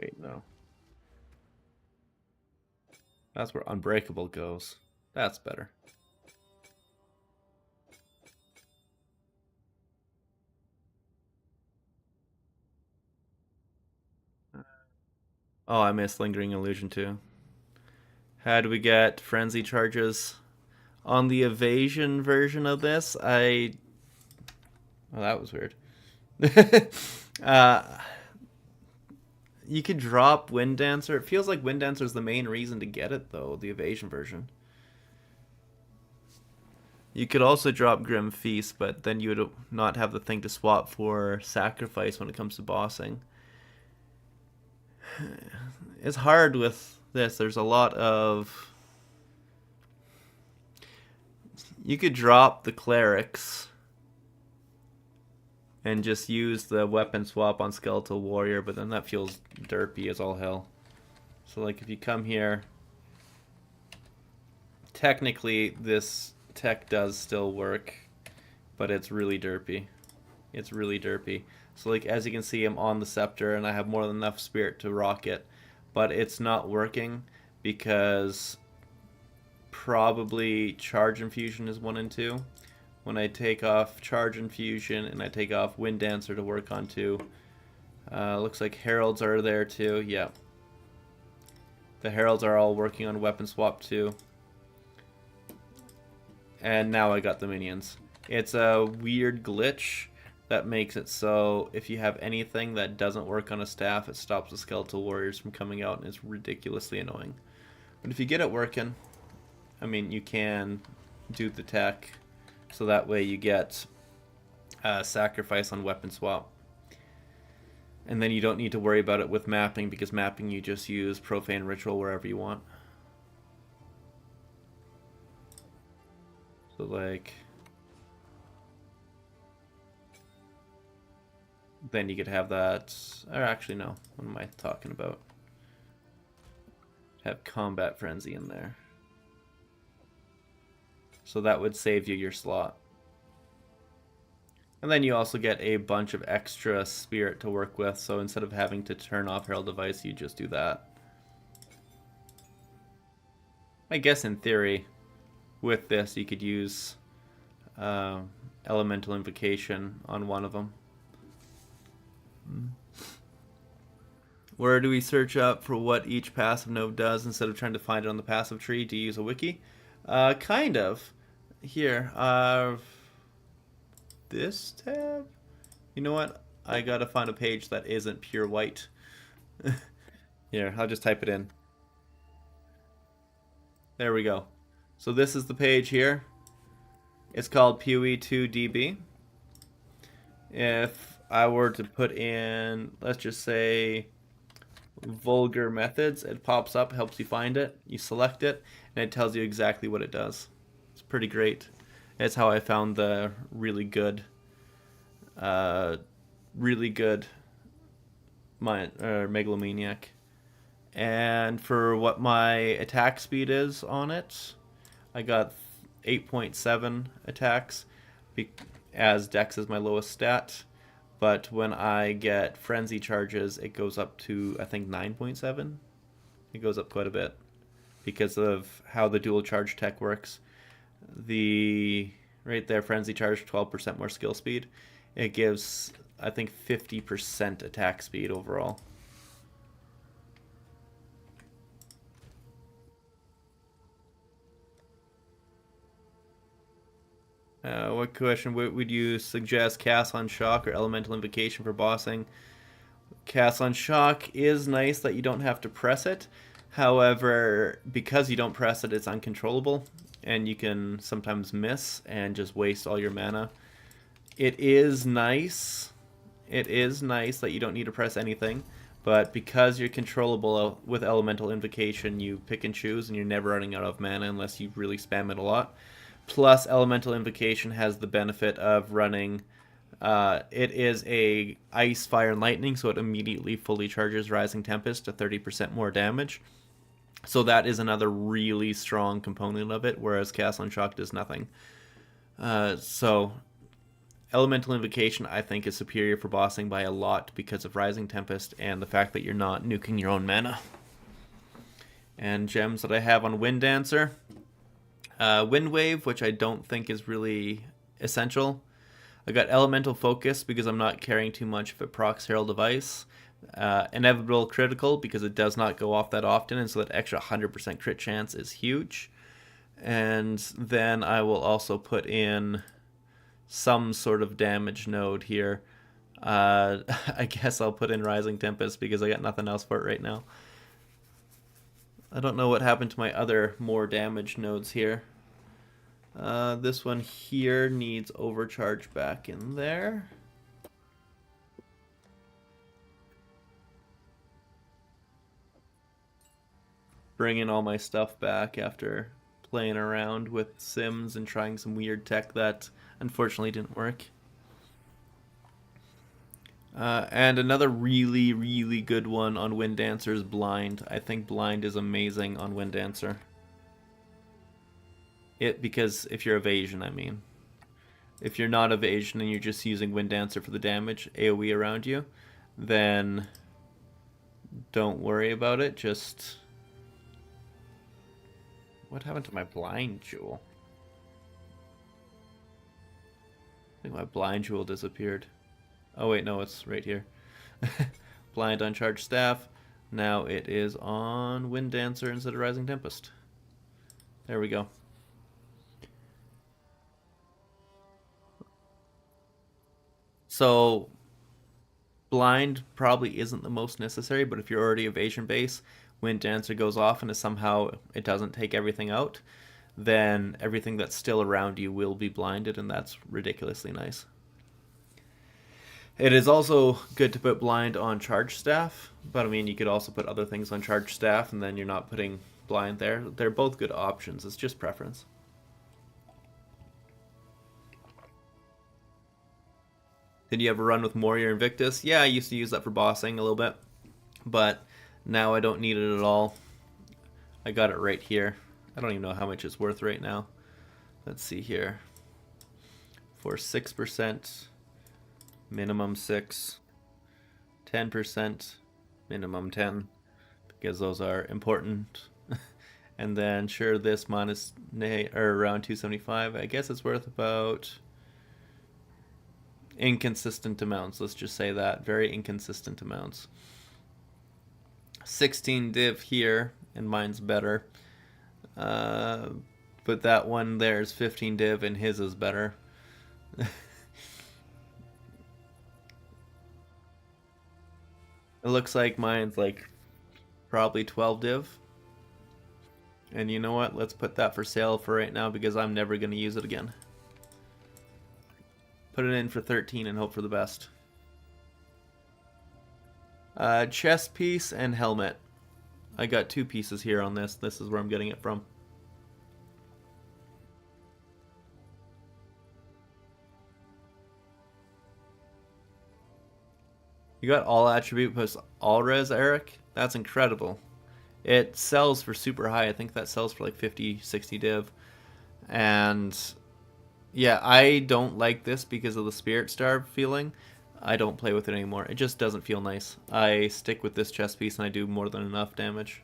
Wait, no. That's where Unbreakable goes. That's better. Oh, I missed Lingering Illusion too. How do we get Frenzy Charges? On the Evasion version of this, Oh, that was weird. You could drop Wind Dancer. It feels like Wind Dancer is the main reason to get it, though, the Evasion version. You could also drop Grim Feast, but then you would not have the thing to swap for Sacrifice when it comes to bossing. It's hard with this. There's a lot of... You could drop the Clerics and just use the weapon swap on Skeletal Warrior, but then that feels derpy as all hell. So like if you come here, technically this tech does still work, but it's really derpy. It's really derpy. So like as you can see, I'm on the Scepter and I have more than enough spirit to rock it, but it's not working because probably Charge Infusion is 1 and 2. When I take off Charge Infusion and I take off Wind Dancer to work on 2. Looks like Heralds are there too. Yeah. The Heralds are all working on Weapon Swap 2. And now I got the minions. It's a weird glitch that makes it so if you have anything that doesn't work on a staff, it stops the Skeletal Warriors from coming out, and it's ridiculously annoying. But if you get it working, I mean, you can do the tech. So that way you get Sacrifice on Weapon Swap. And then you don't need to worry about it with mapping, because mapping you just use Profane Ritual wherever you want. So like... Then you could have that... Or actually no, what am I talking about? Have Combat Frenzy in there. So that would save you your slot. And then you also get a bunch of extra spirit to work with, so instead of having to turn off Herald Device, you just do that. I guess in theory, with this, you could use Elemental Invocation on one of them. Where do we search up for what each passive node does instead of trying to find it on the passive tree? Do you use a wiki? Kind of. Here, this tab? You know what? I gotta find a page that isn't pure white. Here, I'll just type it in. There we go. So this is the page here. It's called PoE2DB. If I were to put in, let's just say, vulgar methods, it pops up, helps you find it. You select it, and it tells you exactly what it does. It's pretty great. It's how I found the really good Megalomaniac. And for what my attack speed is on it, I got 8.7 attacks, as Dex is my lowest stat. But when I get Frenzy Charges, it goes up to, I think, 9.7. It goes up quite a bit because of how the dual charge tech works. Right there, Frenzy Charge, 12% more skill speed. It gives, I think, 50% attack speed overall. What question would you suggest? Cast on Shock or Elemental Invocation for bossing? Cast on Shock is nice that you don't have to press it. However, because you don't press it, it's uncontrollable, and you can sometimes miss and just waste all your mana. It is nice. It is nice that you don't need to press anything, but because you're controllable with Elemental Invocation, you pick and choose, and you're never running out of mana unless you really spam it a lot. Plus, Elemental Invocation has the benefit of running... it is a Ice, Fire, and Lightning, so it immediately fully charges Rising Tempest to 30% more damage. So that is another really strong component of it, whereas Cast on Shock does nothing. So Elemental Invocation, I think, is superior for bossing by a lot because of Rising Tempest and the fact that you're not nuking your own mana. And gems that I have on Wind Dancer. Wind Wave, which I don't think is really essential. I got Elemental Focus because I'm not caring too much if it procs Herald of Ice. Inevitable Critical because it does not go off that often, and so that extra 100% crit chance is huge. And then I will also put in some sort of damage node here. I guess I'll put in Rising Tempest because I got nothing else for it right now. I don't know what happened to my other more damage nodes here. This one here needs Overcharge back in there. Bringing all my stuff back after playing around with Sims and trying some weird tech that unfortunately didn't work. And another really, really good one on Wind Dancer is Blind. I think Blind is amazing on Wind Dancer. Because if you're Evasion, I mean. If you're not Evasion and you're just using Wind Dancer for the damage, AoE around you, then don't worry about it. Just... What happened to my Blind Jewel? I think my Blind Jewel disappeared. Oh wait, no, it's right here. Blind Uncharged Staff. Now it is on Wind Dancer instead of Rising Tempest. There we go. So, Blind probably isn't the most necessary, but if you're already Evasion base, Wind Dancer goes off and somehow it doesn't take everything out, then everything that's still around you will be blinded, and that's ridiculously nice. It is also good to put Blind on Charge Staff, but I mean, you could also put other things on Charge Staff, and then you're not putting Blind there. They're both good options. It's just preference. Did you ever run with Warrior Invictus? Yeah, I used to use that for bossing a little bit, but now I don't need it at all. I got it right here. I don't even know how much it's worth right now. Let's see here. For 6%, minimum 6, 10%, minimum 10, because those are important. And then sure, this minus or around 275. I guess it's worth about inconsistent amounts. Let's just say that. Very inconsistent amounts. 16 div here, and mine's better. But that one there is 15 div, and his is better. It looks like mine's like probably 12 div. And you know what? Let's put that for sale for right now because I'm never going to use it again. Put it in for 13 and hope for the best. Chest piece and helmet. I got 2 pieces here on this. This is where I'm getting it from. You got all attribute plus all res, Eric? That's incredible. It sells for super high. I think that sells for like 50, 60 div. And yeah, I don't like this because of the Spirit Star feeling. I don't play with it anymore. It just doesn't feel nice. I stick with this chest piece and I do more than enough damage.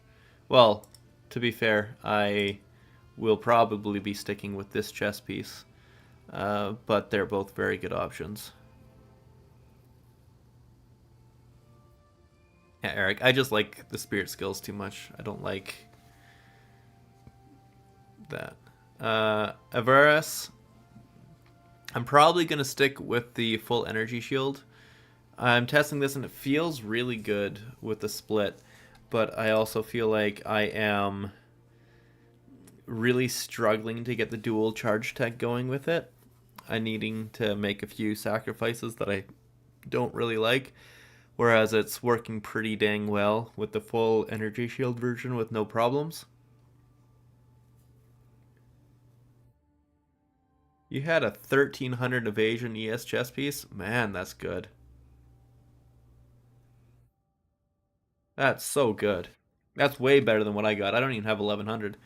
Well, to be fair, I will probably be sticking with this chest piece. But they're both very good options. Yeah, Eric, I just like the spirit skills too much. I don't like that. Avaris, I'm probably going to stick with the full energy shield I'm testing this and it feels really good with the split, but I also feel like I am really struggling to get the dual charge tech going with it. I'm needing to make a few sacrifices that I don't really like, whereas it's working pretty dang well with the full energy shield version with no problems. You had a 1300 evasion ES chess piece? Man, that's good. That's so good. That's way better than what I got. I don't even have 1100.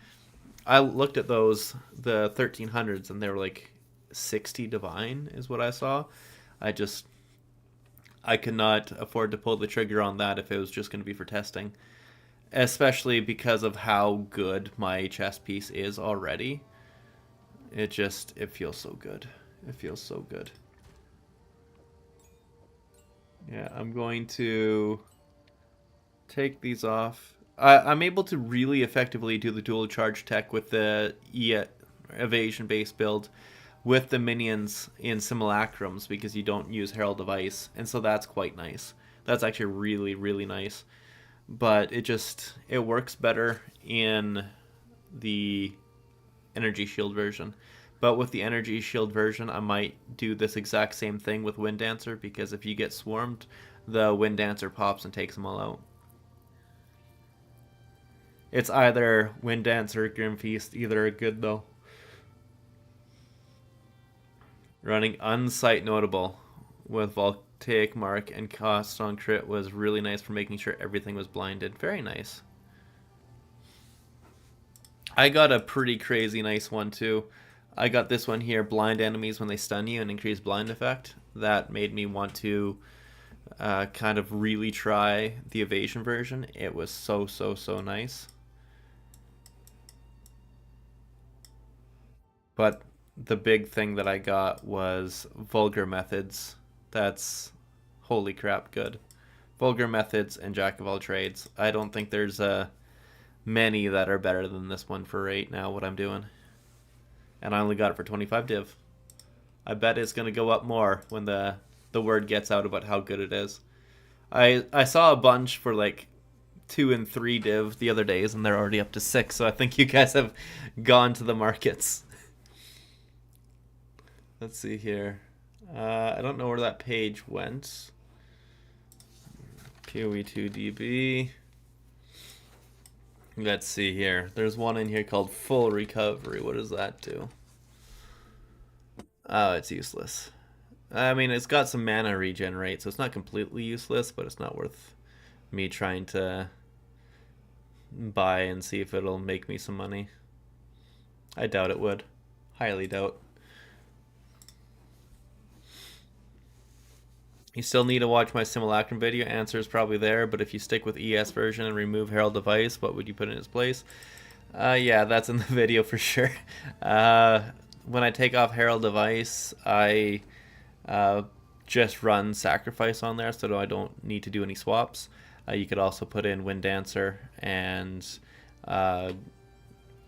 I looked at those, the 1300s, and they were like 60 divine, is what I saw. I just, I could not afford to pull the trigger on that if it was just going to be for testing. Especially because of how good my chess piece is already. It feels so good. It feels so good. Yeah, I'm going to take these off. I'm able to really effectively do the dual charge tech with the evasion base build with the minions in simulacrums because you don't use Herald of Ice, and so that's quite nice. That's actually really, really nice. But it works better in the energy shield version. But with the energy shield version, I might do this exact same thing with Wind Dancer because if you get swarmed, the Wind Dancer pops and takes them all out. It's either Wind Dancer or Grim Feast. Either are good though. Running Unsight Notable with Voltaic Mark and Cost on Crit was really nice for making sure everything was blinded. Very nice. I got a pretty crazy nice one too. I got this one here, blind enemies when they stun you and increase blind effect. That made me want to kind of really try the evasion version. It was so, so, so nice. But the big thing that I got was Vulgar Methods. That's holy crap good. Vulgar Methods and Jack of all trades. I don't think there's many that are better than this one for right now, what I'm doing. And I only got it for 25 div. I bet it's going to go up more when the word gets out about how good it is. I saw a bunch for like 2 and 3 div the other days, and they're already up to 6, so I think you guys have gone to the markets. Let's see here. I don't know where that page went. PoE2DB. Let's see here. There's one in here called Full Recovery. What does that do? Oh, it's useless. I mean, it's got some mana regenerate, so it's not completely useless, but it's not worth me trying to buy and see if it'll make me some money. I doubt it would. Highly doubt. You still need to watch my Simulacrum video. Answer is probably there, but if you stick with ES version and remove Herald of Ice, what would you put in its place? Yeah, that's in the video for sure. When I take off Herald of Ice, I just run Sacrifice on there, so I don't need to do any swaps. You could also put in Wind Dancer, and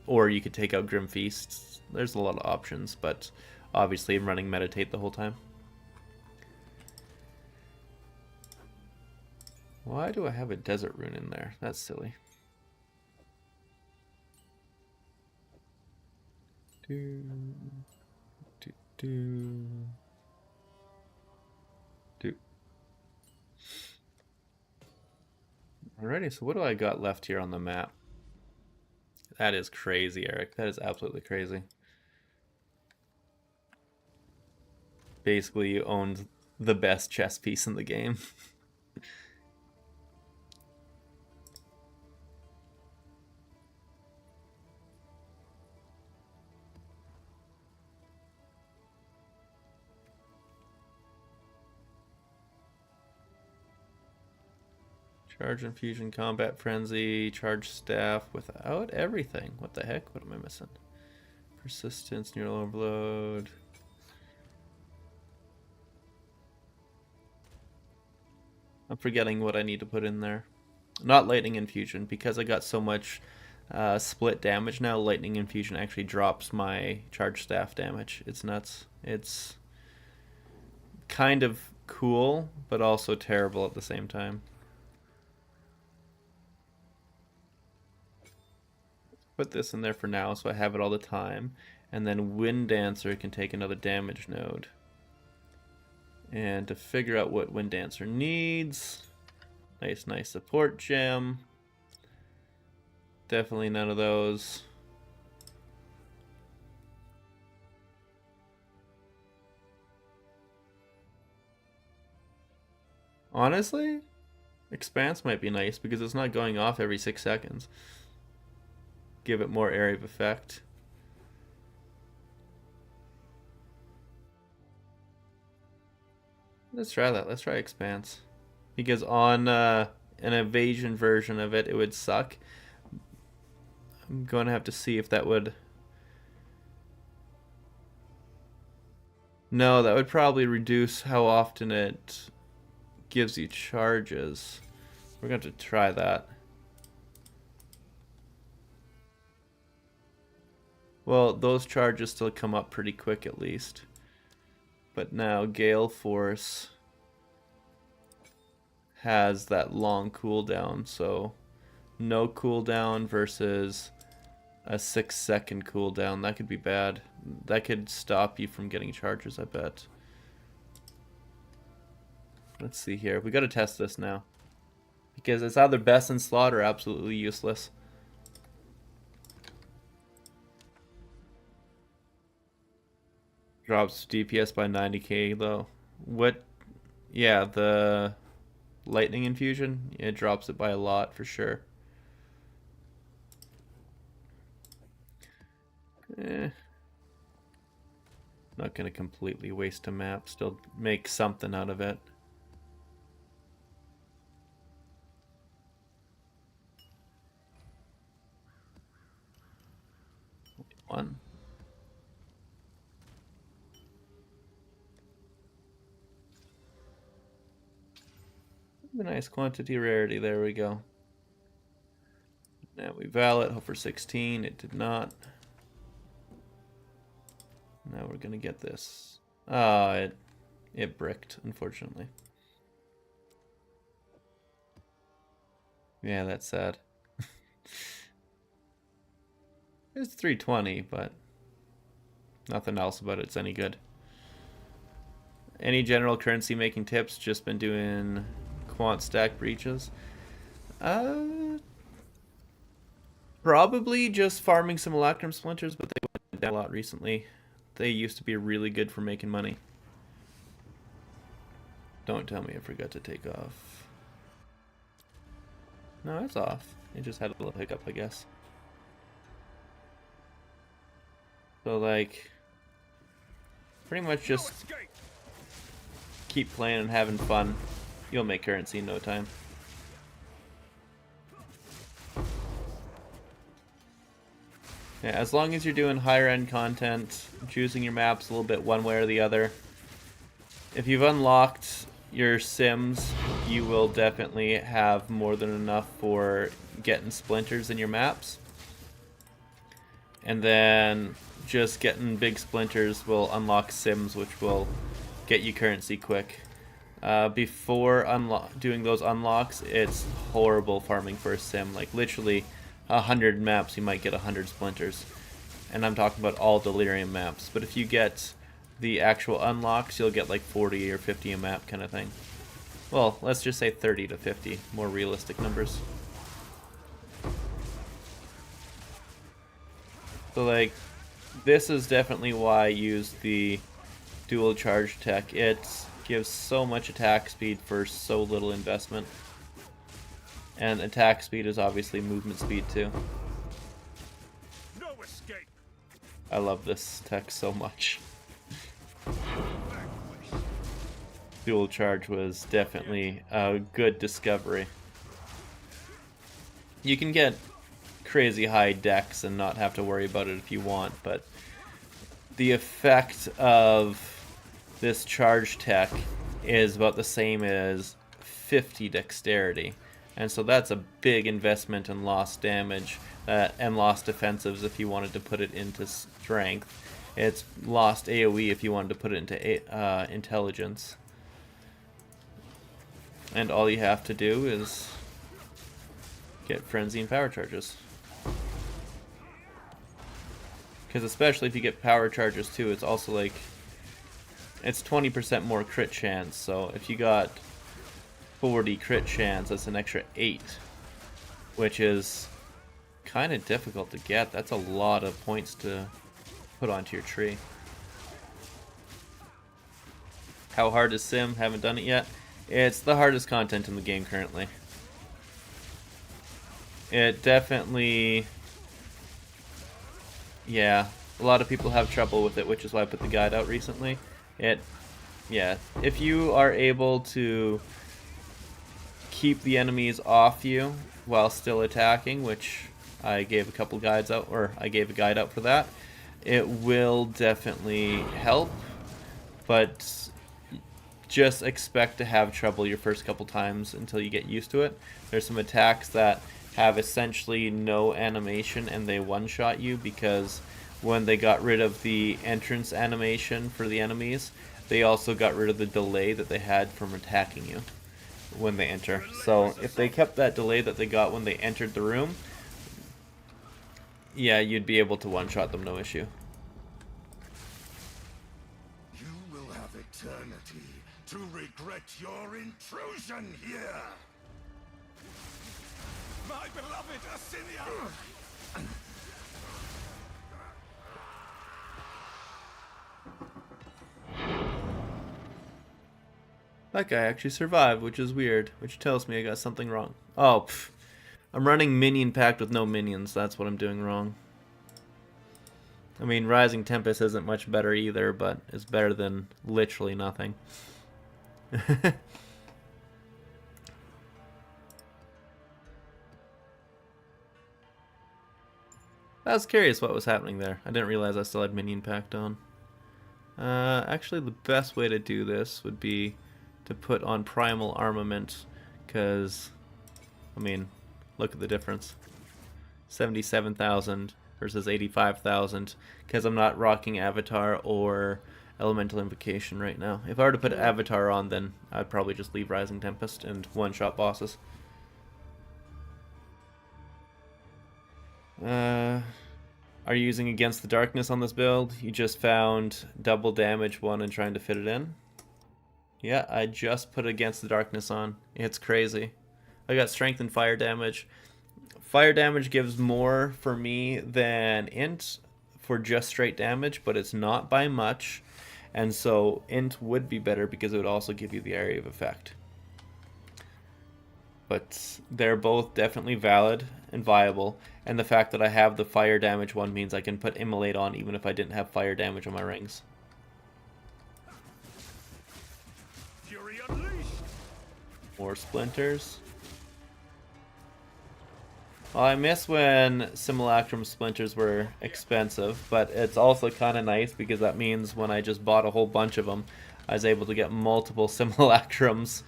or you could take out Grim Feast. There's a lot of options, but obviously I'm running Meditate the whole time. Why do I have a desert rune in there? That's silly. Alrighty, so what do I got left here on the map? That is crazy, Eric. That is absolutely crazy. Basically, you owned the best chess piece in the game. Charge Infusion, Combat Frenzy, Charge Staff without everything. What the heck? What am I missing? Persistence, Neural Overload. I'm forgetting what I need to put in there. Not Lightning Infusion, because I got so much split damage now. Lightning Infusion actually drops my Charge Staff damage. It's nuts. It's kind of cool, but also terrible at the same time. Put this in there for now so I have it all the time. And then Wind Dancer can take another damage node. And to figure out what Wind Dancer needs, nice support gem. Definitely none of those. Honestly, Expanse might be nice because it's not going off every 6 seconds. Give it more area of effect. Let's try that. Let's try Expanse. Because on an Evasion version of it, it would suck. I'm going to have to see if that would... No, that would probably reduce how often it gives you charges. We're going to have to try that. Well, those charges still come up pretty quick at least. But now Gale Force has that long cooldown, so no cooldown versus a 6-second cooldown. That could be bad. That could stop you from getting charges, I bet. Let's see here. We gotta test this now. Because it's either best in slot or absolutely useless. Drops DPS by 90k though. What? Yeah, the lightning infusion, it drops it by a lot for sure. Not gonna completely waste a map, still make something out of it. One. A nice quantity rarity, there we go. Now we val it, hope for 16, it did not. Now we're gonna get this. It bricked, unfortunately. Yeah, that's sad. It's 320, but nothing else about it's any good. Any general currency making tips? Just been doing quant stack breaches. Probably just farming Simulacrum splinters, but they went down a lot recently. They used to be really good for making money. Don't tell me I forgot to take off. No, it's off. It just had a little hiccup, I guess. So, like, pretty much just keep playing and having fun. You'll make currency in no time. Yeah, as long as you're doing higher end content, choosing your maps a little bit one way or the other. If you've unlocked your sims, you will definitely have more than enough for getting splinters in your maps. And then just getting big splinters will unlock sims, which will get you currency quick. Before doing those unlocks, it's horrible farming for a sim. Like literally 100 maps, you might get 100 splinters. And I'm talking about all Delirium maps. But if you get the actual unlocks, you'll get like 40 or 50 a map kind of thing. Well, let's just say 30 to 50, more realistic numbers. So like, this is definitely why I use the dual charge tech. It gives so much attack speed for so little investment. And attack speed is obviously movement speed too. No escape. I love this tech so much. Dual charge was definitely a good discovery. You can get crazy high dex and not have to worry about it if you want, but the effect of this charge tech is about the same as 50 dexterity. And so that's a big investment in lost damage and lost defensives if you wanted to put it into strength. It's lost AoE if you wanted to put it into intelligence. And all you have to do is get frenzy and power charges. Because especially if you get power charges too, it's also like, it's 20% more crit chance. So if you got 40 crit chance, that's an extra 8, which is kind of difficult to get. That's a lot of points to put onto your tree. How hard is Sim? Haven't done it yet. It's the hardest content in the game currently. It definitely... Yeah, a lot of people have trouble with it, which is why I put the guide out recently. Yeah, if you are able to keep the enemies off you while still attacking, which I gave a couple guides out, or I gave a guide out for that, it will definitely help, but just expect to have trouble your first couple times until you get used to it. There's some attacks that have essentially no animation and they one-shot you because when they got rid of the entrance animation for the enemies, they also got rid of the delay that they had from attacking you when they enter. So if they kept that delay that they got when they entered the room, yeah, you'd be able to one-shot them, no issue. You will have eternity to regret your intrusion here. My beloved Assyria! That guy actually survived, which is weird, which tells me I got something wrong. Oh, pff. I'm running minion packed with no minions, that's what I'm doing wrong. I mean, Rising Tempest isn't much better either, but it's better than literally nothing. I was curious what was happening there. I didn't realize I still had minion packed on. Actually, the best way to do this would be to put on primal armament, because, I mean, look at the difference. 77,000 versus 85,000, because I'm not rocking Avatar or Elemental Invocation right now. If I were to put Avatar on, then I'd probably just leave Rising Tempest and one-shot bosses. Are you using Against the Darkness on this build? You just found double damage one and trying to fit it in? Yeah, I just put Against the Darkness on. It's crazy. I got strength and fire damage. Fire damage gives more for me than int for just straight damage, but it's not by much. And so int would be better because it would also give you the area of effect. But they're both definitely valid and viable, and the fact that I have the fire damage one means I can put Immolate on even if I didn't have fire damage on my rings. Fury unleashed. More splinters. Well, I miss when Simulacrum splinters were expensive, but it's also kind of nice because that means when I just bought a whole bunch of them, I was able to get multiple Simulacrums.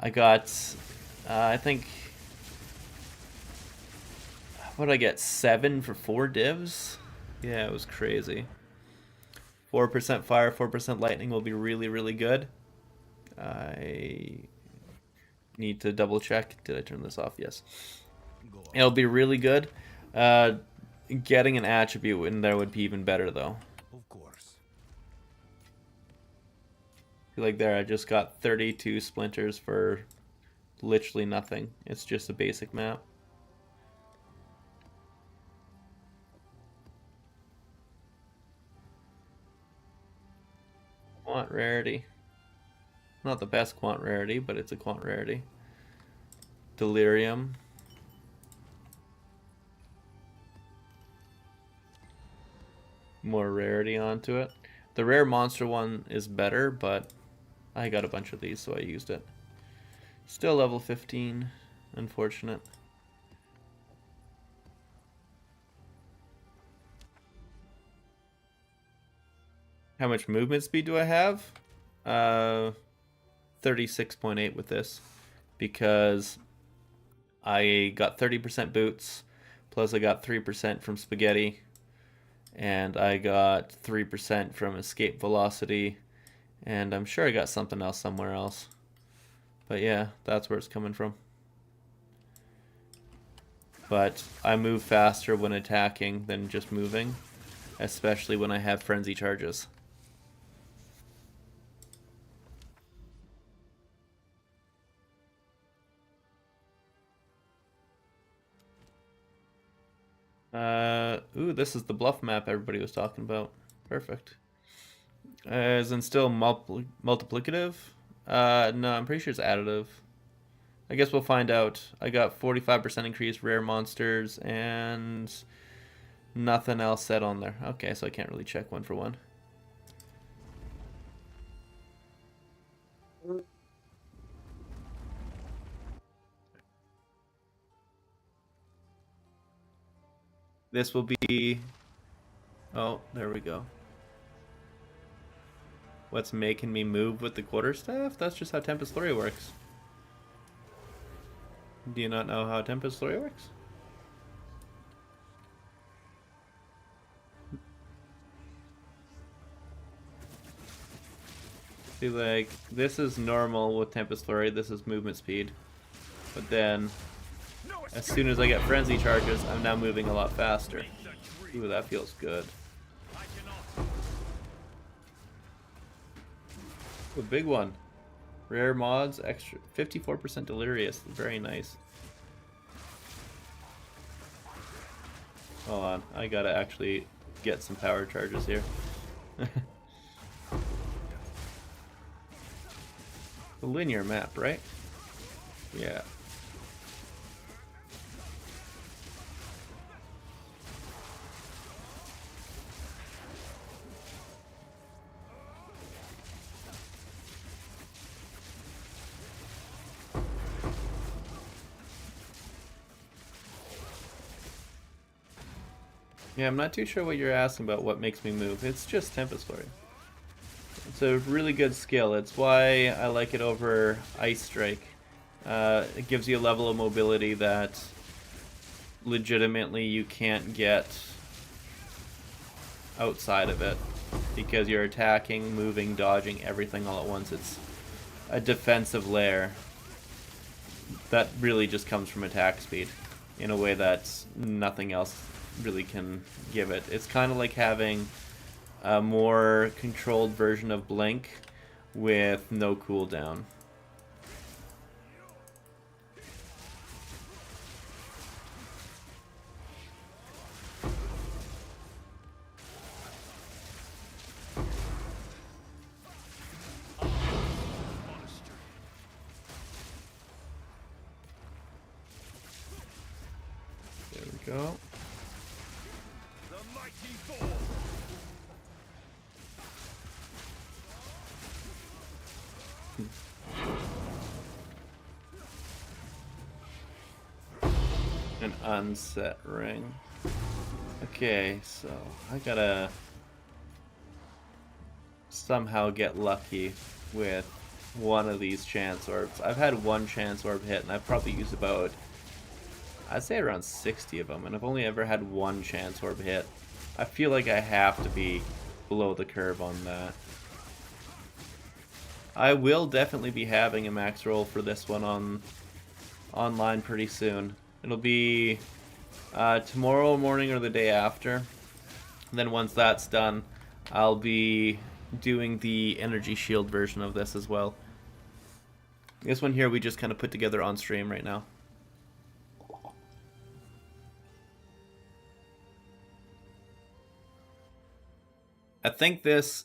I got... I think, what did I get, 7 for 4 divs? Yeah, it was crazy. 4% fire, 4% lightning will be really, really good. I need to double check. Did I turn this off? Yes. It'll be really good. Getting an attribute in there would be even better, though. Of course. Like there, I just got 32 splinters for literally nothing. It's just a basic map. Quant rarity. Not the best quant rarity, but it's a quant rarity. Delirium. More rarity onto it. The rare monster one is better, but I got a bunch of these, so I used it. Still level 15. Unfortunate. How much movement speed do I have? 36.8 with this. Because I got 30% boots. Plus I got 3% from spaghetti. And I got 3% from escape velocity. And I'm sure I got something else somewhere else. But yeah, that's where it's coming from. But I move faster when attacking than just moving, especially when I have frenzy charges. Ooh, this is the bluff map everybody was talking about. Perfect. Is it still multiplicative? No, I'm pretty sure it's additive. I guess we'll find out. I got 45% increased rare monsters and nothing else set on there. Okay, so I can't really check one for one. This will be... Oh, there we go. What's making me move with the quarterstaff? That's just how Tempest Flurry works. Do you not know how Tempest Flurry works? See, like, this is normal with Tempest Flurry, this is movement speed. But then, as soon as I get frenzy charges, I'm now moving a lot faster. Ooh, that feels good. A big one. Rare mods, extra 54% delirious. Very nice. Hold on, I gotta actually get some power charges here. A linear map, right? Yeah. Yeah, I'm not too sure what you're asking about what makes me move. It's just Tempest Flurry. It's a really good skill. It's why I like it over Ice Strike. It gives you a level of mobility that legitimately you can't get outside of it. Because you're attacking, moving, dodging, everything all at once. It's a defensive layer that really just comes from attack speed in a way that nothing else really can give it. It's kind of like having a more controlled version of Blink with no cooldown. There we go. An unset ring. Okay, so I gotta somehow get lucky with one of these chance orbs. I've had one chance orb hit, and I've probably used about, I'd say around 60 of them, and I've only ever had one chance orb hit. I feel like I have to be below the curve on that. I will definitely be having a max roll for this one on online pretty soon. It'll be tomorrow morning or the day after. And then once that's done, I'll be doing the energy shield version of this as well. This one here we just kind of put together on stream right now. I think this...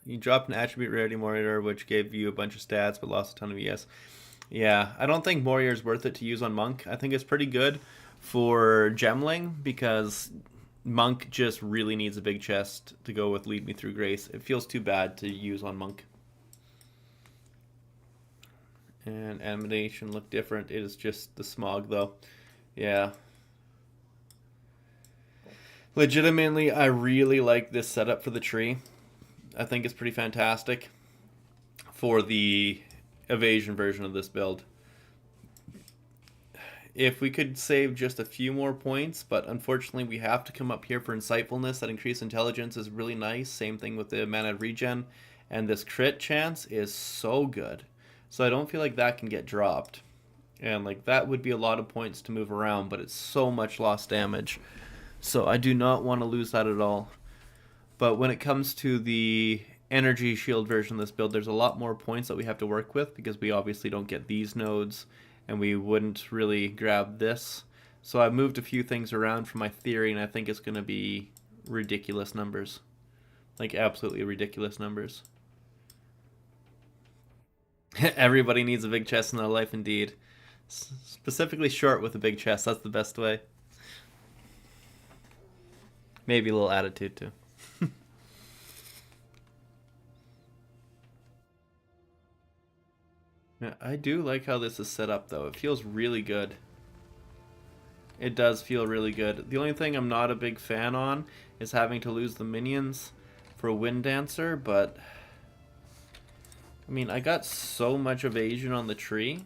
You dropped an attribute rarity monitor, which gave you a bunch of stats, but lost a ton of ES. Yeah, I don't think Warrior is worth it to use on Monk. I think it's pretty good for Gemling, because Monk just really needs a big chest to go with Lead Me Through Grace. It feels too bad to use on Monk. And animation look different. It is just the smog, though. Yeah. Legitimately, I really like this setup for the tree. I think it's pretty fantastic for the Evasion version of this build. If we could save just a few more points, but unfortunately we have to come up here for Insightfulness. That increased intelligence is really nice. Same thing with the mana regen. And this crit chance is so good. So I don't feel like that can get dropped. And like that would be a lot of points to move around, but it's so much lost damage. So I do not want to lose that at all. But when it comes to the energy shield version of this build, there's a lot more points that we have to work with because we obviously don't get these nodes and we wouldn't really grab this. So I moved a few things around for my theory, and I think it's going to be ridiculous numbers. Like absolutely ridiculous numbers. Everybody needs a big chest in their life indeed. Specifically short with a big chest, that's the best way. Maybe a little attitude too. Yeah, I do like how this is set up though. It feels really good. It does feel really good. The only thing I'm not a big fan on is having to lose the minions for a Wind Dancer, but I mean, I got so much evasion on the tree.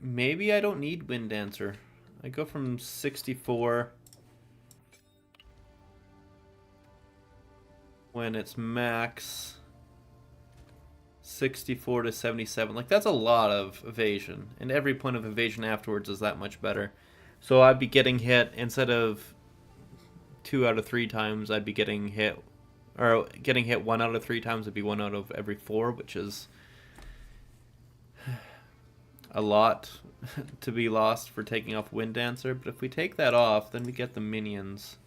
Maybe I don't need Wind Dancer. I go from 64 when it's max 64 to 77. Like, that's a lot of evasion. And every point of evasion afterwards is that much better. So I'd be getting hit, instead of 2 out of 3 times, I'd be getting hit, or getting hit 1 out of 3 times would be 1 out of every 4, which is a lot to be lost for taking off Wind Dancer. But if we take that off, then we get the minions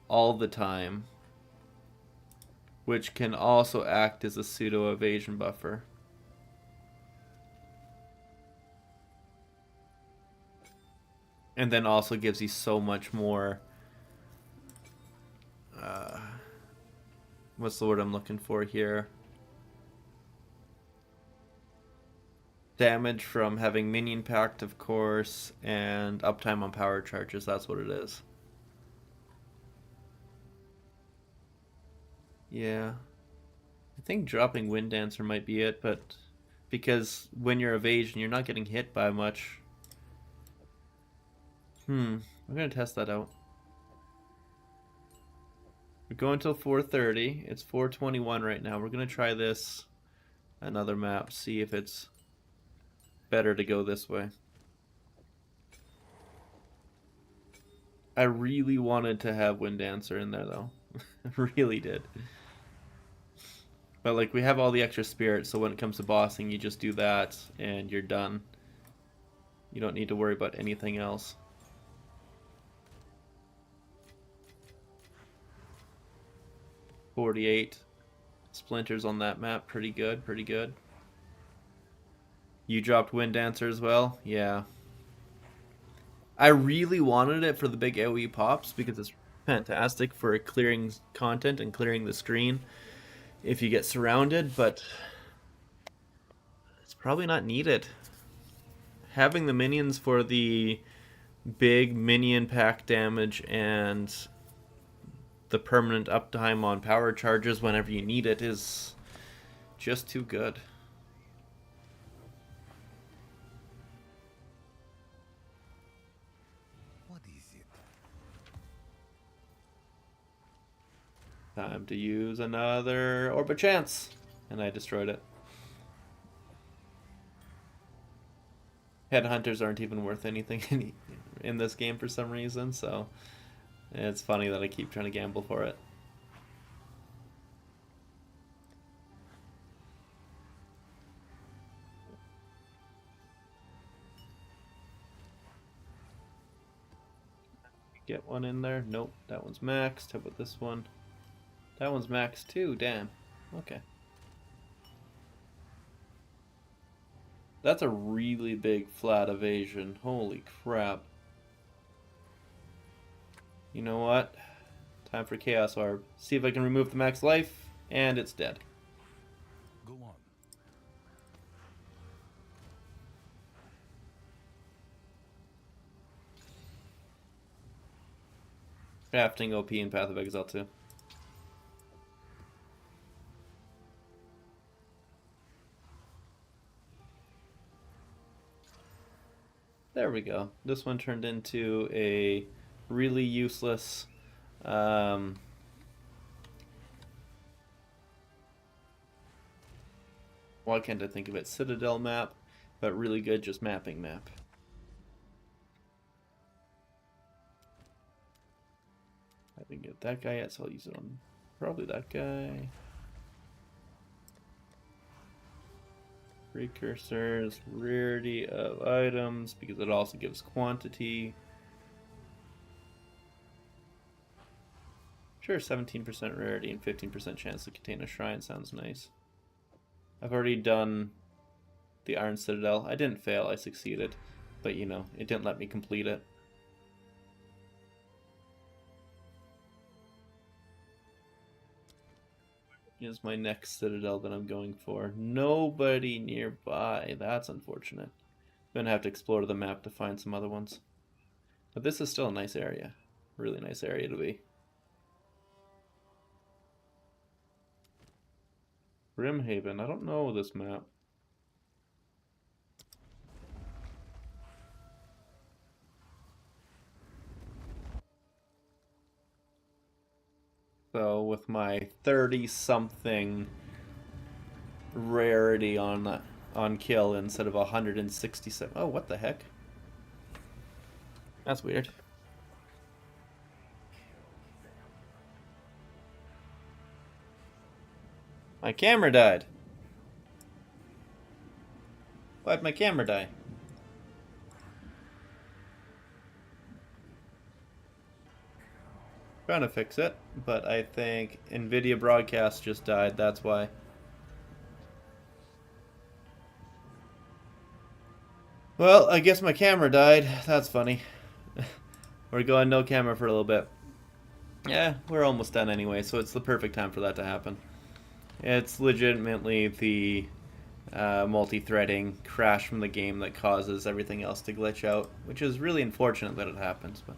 all the time, which can also act as a pseudo evasion buffer. And then also gives you so much more what's the word I'm looking for here? Damage from having minion pact, of course, and uptime on power charges. That's what it is. Yeah. I think dropping Wind Dancer might be it, but because when you're evasion, you're not getting hit by much. We're gonna test that out. We're going till 4:30. It's 4:21 right now. We're gonna try this another map, see if it's better to go this way. I really wanted to have Wind Dancer in there though. I really did. But like, we have all the extra spirits, so when it comes to bossing, you just do that and you're done. You don't need to worry about anything else. .48 splinters on that map. Pretty good, pretty good. You dropped Wind Dancer as well? Yeah. I really wanted it for the big AoE pops because it's fantastic for clearing content and clearing the screen if you get surrounded, but it's probably not needed. Having the minions for the big minion pack damage and the permanent uptime on power charges whenever you need it is just too good. What is it? Time to use another Orb of Chance. And I destroyed it. Headhunters aren't even worth anything in this game for some reason, so it's funny that I keep trying to gamble for it. Get one in there. Nope, that one's maxed. How about this one? That one's maxed too, damn. Okay. That's a really big flat evasion. Holy crap. You know what? Time for Chaos Orb. See if I can remove the max life, and it's dead. Go on. Crafting OP in Path of Exile too. There we go. This one turned into a really useless why can't I think of it? Citadel map, but really good just mapping map. I didn't get that guy yet, so I'll use it on probably that guy. Precursors, rarity of items, because it also gives quantity. Sure, 17% rarity and 15% chance to contain a shrine sounds nice. I've already done the Iron Citadel. I didn't fail, I succeeded. But, you know, it didn't let me complete it. Is my next Citadel that I'm going for. Nobody nearby. That's unfortunate. I'm gonna have to explore the map to find some other ones. But this is still a nice area. Really nice area to be. Brimhaven. I don't know this map. So with my 30-something rarity on kill instead of 167. Oh, what the heck? That's weird. My camera died. Why'd my camera die? Trying to fix it, but I think NVIDIA broadcast just died, that's why. Well, I guess my camera died. That's funny. We're going no camera for a little bit. Yeah, we're almost done anyway, so it's the perfect time for that to happen. It's legitimately the multi-threading crash from the game that causes everything else to glitch out, which is really unfortunate that it happens, but...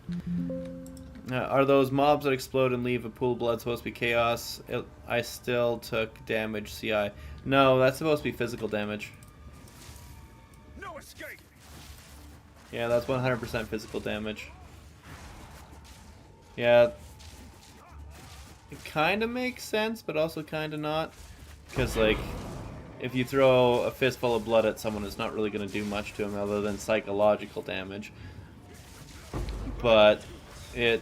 are those mobs that explode and leave a pool of blood supposed to be chaos? I still took damage, CI. No, that's supposed to be physical damage. No escape. Yeah, that's 100% physical damage. Yeah. It kind of makes sense, but also kind of not. Because, like, if you throw a fistful of blood at someone, it's not really going to do much to them other than psychological damage. But it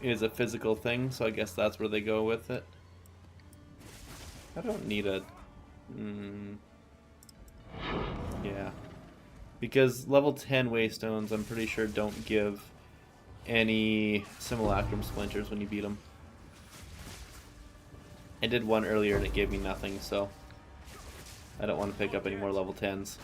is a physical thing, so I guess that's where they go with it. I don't need a... yeah. Because level 10 Waystones, I'm pretty sure, don't give any Simulacrum splinters when you beat them. I did one earlier and it gave me nothing, so I don't want to pick up any more level 10s.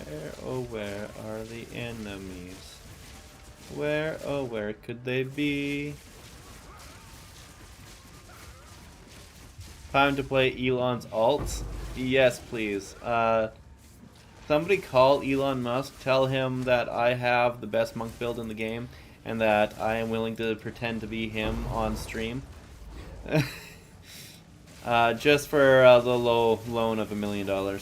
Where, oh where are the enemies? Where, oh where could they be? Time to play Elon's alts? Yes, please. Somebody call Elon Musk, tell him that I have the best monk build in the game, and that I am willing to pretend to be him on stream. Just for the low loan of $1 million.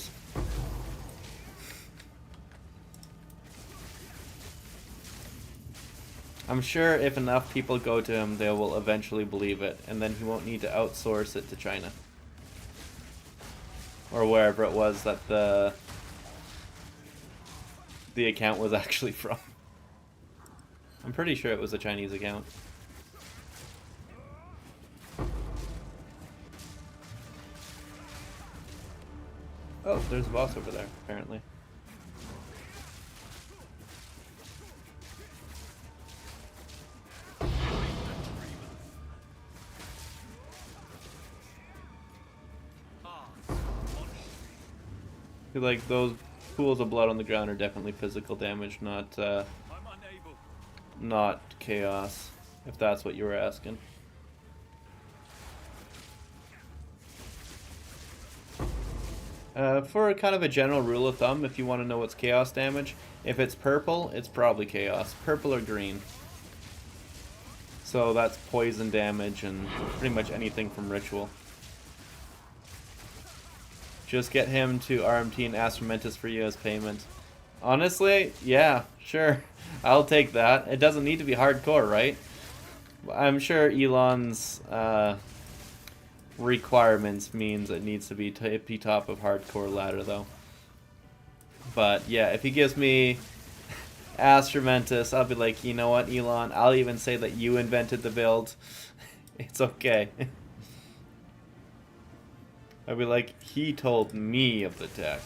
I'm sure if enough people go to him, they will eventually believe it, and then he won't need to outsource it to China. Or wherever it was that the account was actually from. I'm pretty sure it was a Chinese account. Oh, there's a boss over there, apparently. Like, those pools of blood on the ground are definitely physical damage, not chaos, if that's what you were asking. For kind of a general rule of thumb, if you want to know what's chaos damage, if it's purple, it's probably chaos. Purple or green. So that's poison damage and pretty much anything from ritual. Just get him to RMT and Astromentus for you as payment. Honestly, yeah, sure. I'll take that. It doesn't need to be hardcore, right? I'm sure Elon's requirements means it needs to be tippy top of hardcore ladder, though. But yeah, if he gives me Astromentus, I'll be like, you know what, Elon? I'll even say that you invented the build. It's okay. I'll be like, he told me of the tech.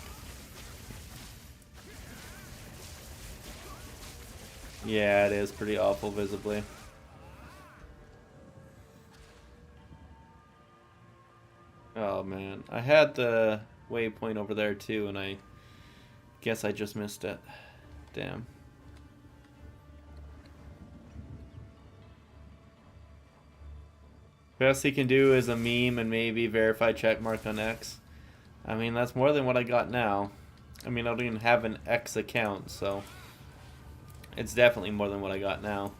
Yeah, it is pretty awful visibly. Oh man, I had the waypoint over there too, and I guess I just missed it. Damn. Best he can do is a meme and maybe verified checkmark on X. I mean, that's more than what I got now. I mean, I don't even have an X account, so it's definitely more than what I got now.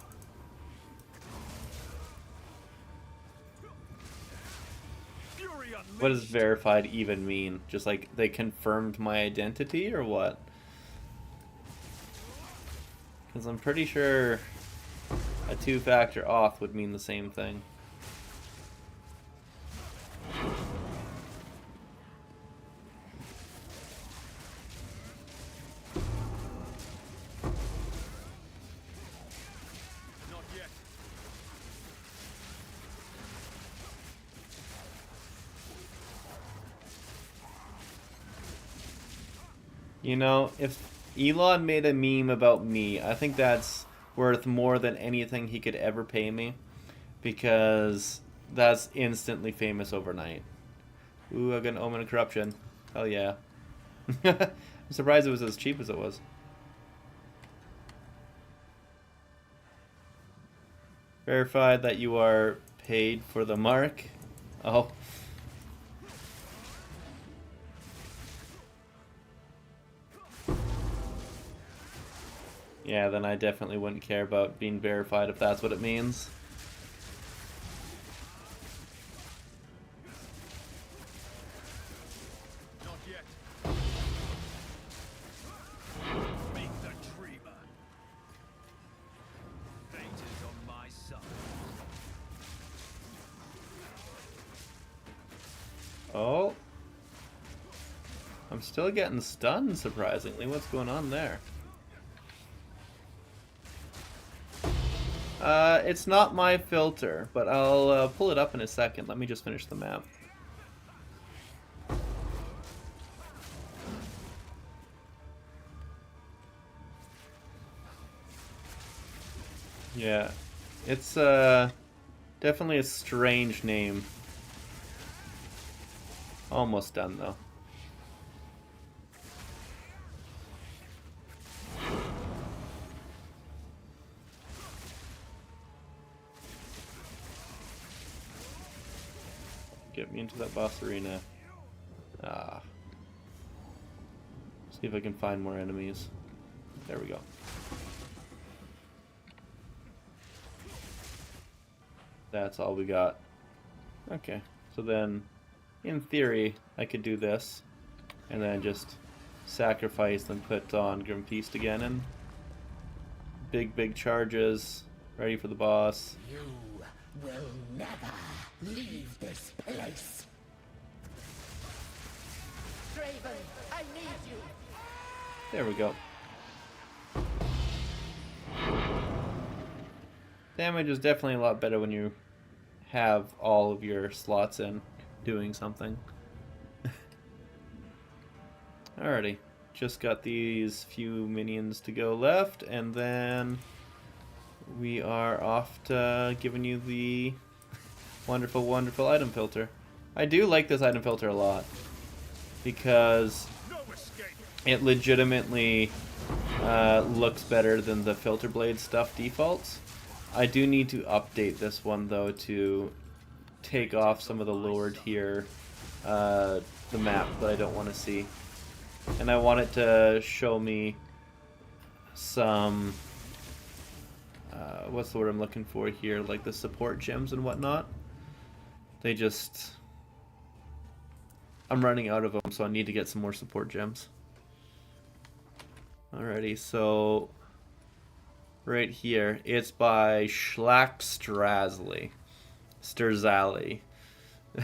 What does verified even mean? Just like they confirmed my identity or what? Because I'm pretty sure a two-factor auth would mean the same thing. You know, if Elon made a meme about me, I think that's worth more than anything he could ever pay me, because that's instantly famous overnight. Ooh, I got an Omen of Corruption. Hell yeah. I'm surprised it was as cheap as it was. Verified that you are paid for the mark. Oh. Yeah, then I definitely wouldn't care about being verified if that's what it means. Not yet. Meet the dreamer. Fate is on my side. Oh. I'm still getting stunned, surprisingly. What's going on there? It's not my filter, but I'll pull it up in a second. Let me just finish the map. Yeah, it's definitely a strange name. Almost done, though. Get me into that boss arena. Ah. See if I can find more enemies. There we go. That's all we got. Okay, so then, in theory, I could do this, and then just sacrifice and put on Grim Feast again, and big charges, ready for the boss. You will never leave this place. Draven, I need you. There we go. Damage is definitely a lot better when you have all of your slots in doing something. Alrighty, just got these few minions to go left, and then we are off to giving you the wonderful item filter. I do like this item filter a lot, because it legitimately looks better than the filter blade stuff defaults. I do need to update this one though to take off some of the lower tier the map that I don't want to see, and I want it to show me some what's the word I'm looking for here? Like the support gems and whatnot. They just... I'm running out of them, so I need to get some more support gems. Alrighty, so... right here, it's by Schlackstrazzly. Sterzali.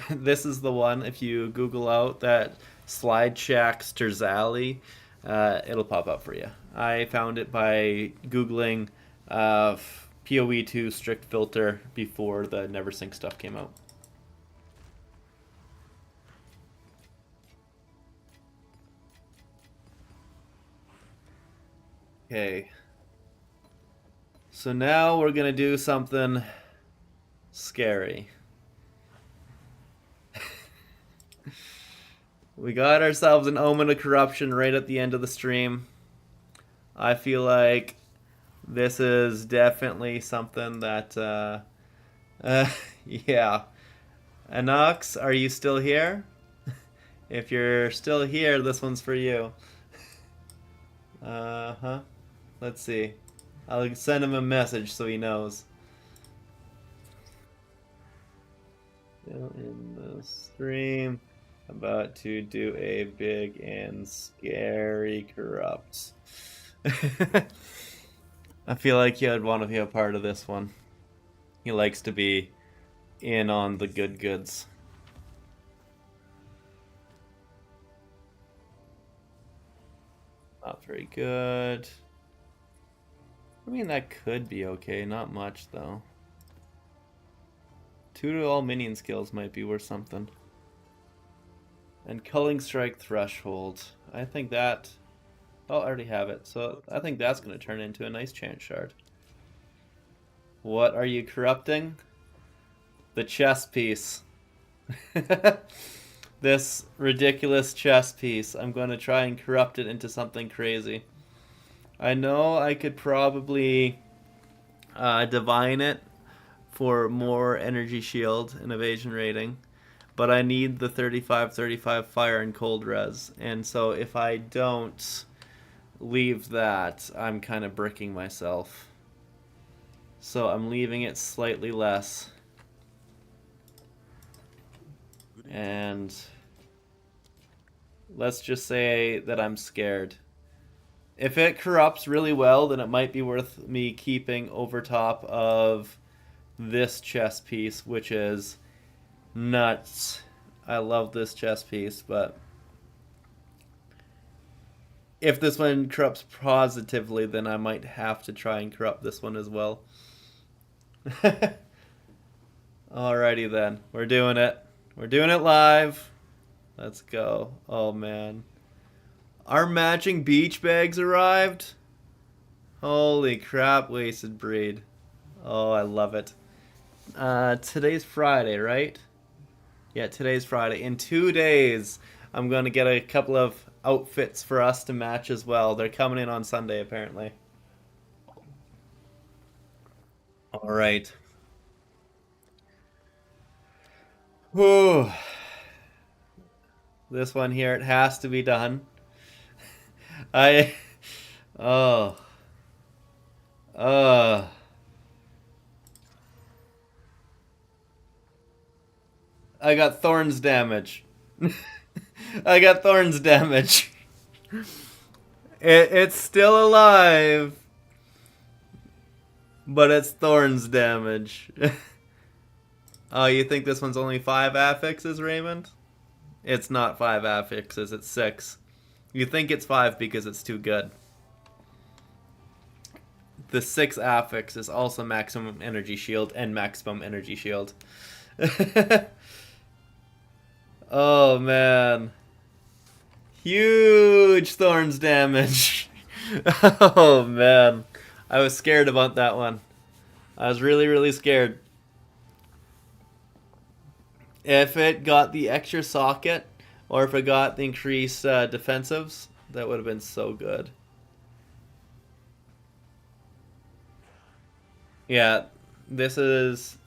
This is the one, if you Google out that Slide Shack Sterzali, it'll pop up for you. I found it by Googling PoE2 strict filter before the NeverSync stuff came out. Okay. So now we're gonna do something scary. We got ourselves an Omen of Corruption right at the end of the stream. I feel like this is definitely something that, yeah. Anox, are you still here? If you're still here, this one's for you. Uh-huh. Let's see. I'll send him a message so he knows. Still in the stream. About to do a big and scary corrupt. I feel like he would want to be a part of this one. He likes to be in on the good goods. Not very good. I mean, that could be okay. Not much, though. 2 to all minion skills might be worth something. And Culling Strike Threshold. I think that... oh, I already have it. So I think that's going to turn into a nice chant shard. What are you corrupting? The chess piece. This ridiculous chess piece. I'm going to try and corrupt it into something crazy. I know I could probably divine it for more energy shield and evasion rating. But I need the 35-35 fire and cold res. And so if I don't leave that, I'm kind of bricking myself. So I'm leaving it slightly less. And let's just say that I'm scared. If it corrupts really well, then it might be worth me keeping over top of this chess piece, which is nuts. I love this chess piece, but if this one corrupts positively, then I might have to try and corrupt this one as well. Alrighty then. We're doing it. We're doing it live. Let's go. Oh man. Our matching beach bags arrived. Holy crap, wasted breed. Oh, I love it. Today's Friday, right? Yeah, today's Friday. In 2 days, I'm going to get a couple of outfits for us to match as well. They're coming in on Sunday, apparently. All right. Whew. This one here, it has to be done. Oh. I got thorns damage. I got thorns damage. It's still alive. But it's thorns damage. Oh, you think this one's only 5 affixes, Raymond? It's not 5 affixes, it's 6. You think it's 5 because it's too good. The 6 affix is also maximum energy shield and maximum energy shield. Oh man. Huge thorns damage. Oh man. I was scared about that one. I was really, really scared. If it got the extra socket, or if it got the increased defensives, that would have been so good. Yeah, this is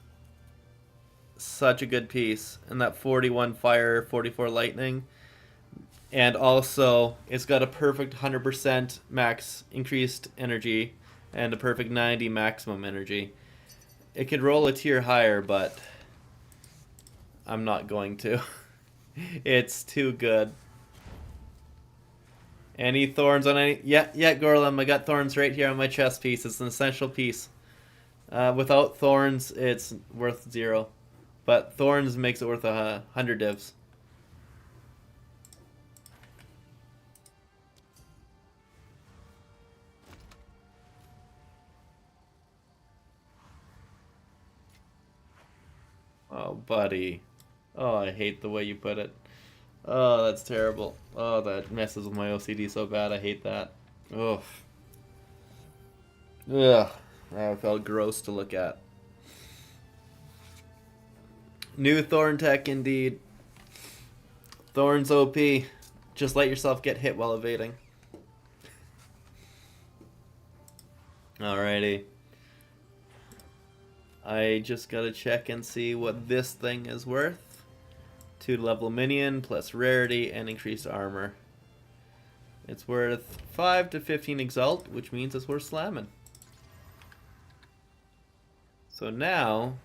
such a good piece. And that 41 fire, 44 lightning. And also, it's got a perfect 100% max increased energy and a perfect 90 maximum energy. It could roll a tier higher, but I'm not going to. It's too good. Any thorns on any... Yeah, Gorlem, I got thorns right here on my chest piece. It's an essential piece. Without thorns, it's worth 0. But thorns makes it worth 100 divs. Oh, buddy. Oh, I hate the way you put it. Oh, that's terrible. Oh, that messes with my OCD so bad. I hate that. Ugh. Ugh. That felt gross to look at. New Thorn tech, indeed. Thorns OP. Just let yourself get hit while evading. Alrighty. I just gotta check and see what this thing is worth. 2 level minion plus rarity and increased armor. It's worth 5 to 15 exalt, which means it's worth slamming. So now,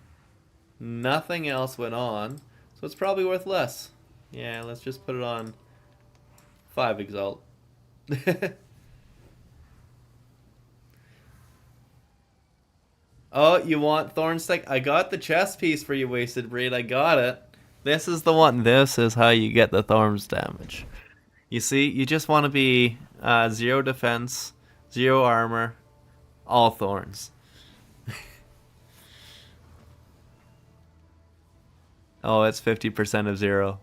nothing else went on, so it's probably worth less. Yeah, let's just put it on 5 exalt. Oh, you want Thornstick? I got the chest piece for you, Wasted Breed. I got it. This is the one. This is how you get the Thorns damage. You see, you just want to be 0 defense, 0 armor, all thorns. Oh, it's 50% of 0.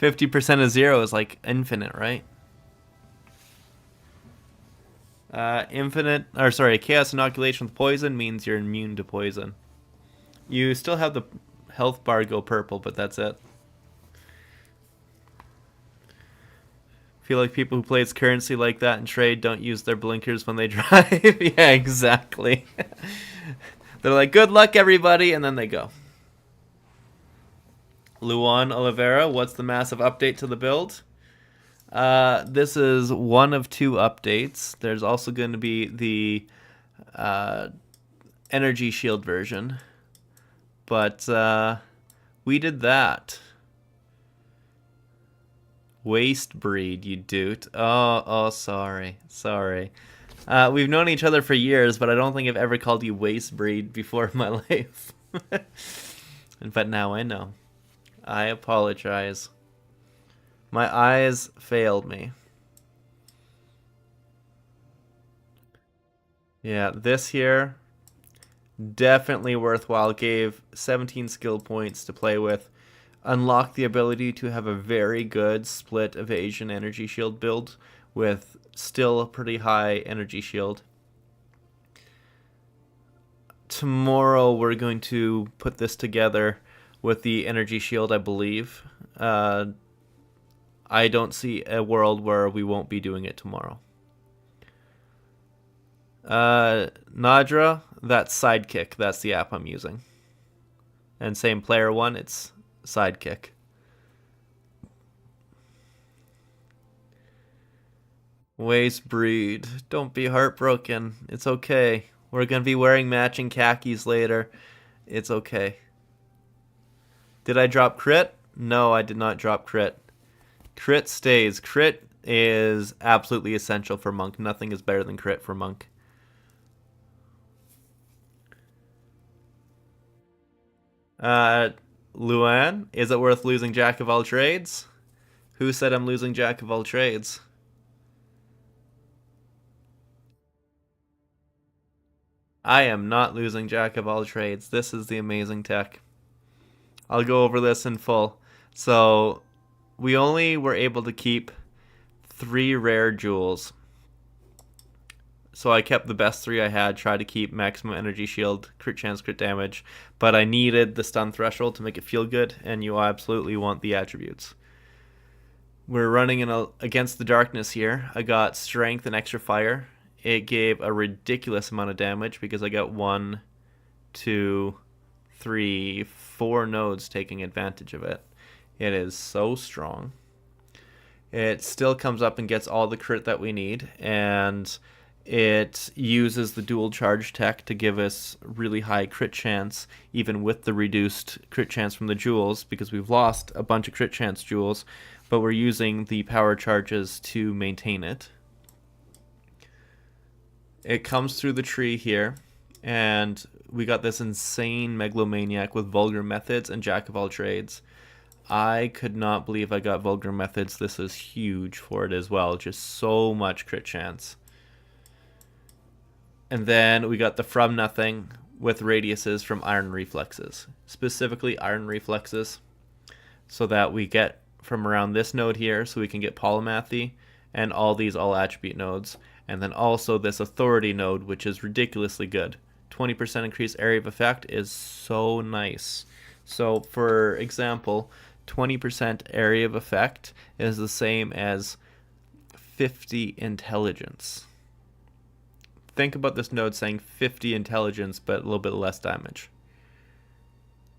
50% of 0 is like infinite, right? Chaos inoculation with poison means you're immune to poison. You still have the health bar go purple, but that's it. Feel like people who play its currency like that in trade don't use their blinkers when they drive. Yeah, exactly. They're like, good luck, everybody, and then they go. Luan Oliveira, what's the massive update to the build? This is one of 2 updates. There's also going to be the energy shield version. But we did that. Waste breed, you doot. Oh, sorry. We've known each other for years, but I don't think I've ever called you waste breed before in my life. But now I know. I apologize. My eyes failed me. Yeah, this here, definitely worthwhile. Gave 17 skill points to play with. Unlocked the ability to have a very good split evasion energy shield build with still a pretty high energy shield. Tomorrow we're going to put this together with the energy shield, I believe. I don't see a world where we won't be doing it tomorrow. Nadra, that's Sidekick. That's the app I'm using. And same player one, it's Sidekick. Waste breed. Don't be heartbroken. It's okay. We're going to be wearing matching khakis later. It's okay. Did I drop crit? No, I did not drop crit. Crit stays. Crit is absolutely essential for Monk. Nothing is better than crit for Monk. Luan, is it worth losing Jack of all trades? Who said I'm losing Jack of all trades? I am not losing Jack of all trades. This is the amazing tech. I'll go over this in full. So, we only were able to keep 3 rare jewels. So I kept the best 3 I had, tried to keep maximum energy shield, crit chance, crit damage, but I needed the stun threshold to make it feel good, and you absolutely want the attributes. We're running against the darkness here. I got strength and extra fire. It gave a ridiculous amount of damage because I got 1, 2, 3, 4 nodes taking advantage of it. It is so strong. It still comes up and gets all the crit that we need, and It uses the dual charge tech to give us really high crit chance, even with the reduced crit chance from the jewels, because we've lost a bunch of crit chance jewels, but we're using the power charges to maintain it. It comes through the tree here, and we got this insane megalomaniac with vulgar methods and jack of all trades. I could not believe I got vulgar methods. This is huge for it as well. Just so much crit chance. And then we got the from nothing with radiuses from iron reflexes. Specifically iron reflexes. So that we get from around this node here, so we can get polymathy and all these all attribute nodes. And then also this authority node, which is ridiculously good. 20% increased area of effect is so nice. So for example, 20% area of effect is the same as 50 intelligence. Think about this node saying 50 intelligence, but a little bit less damage.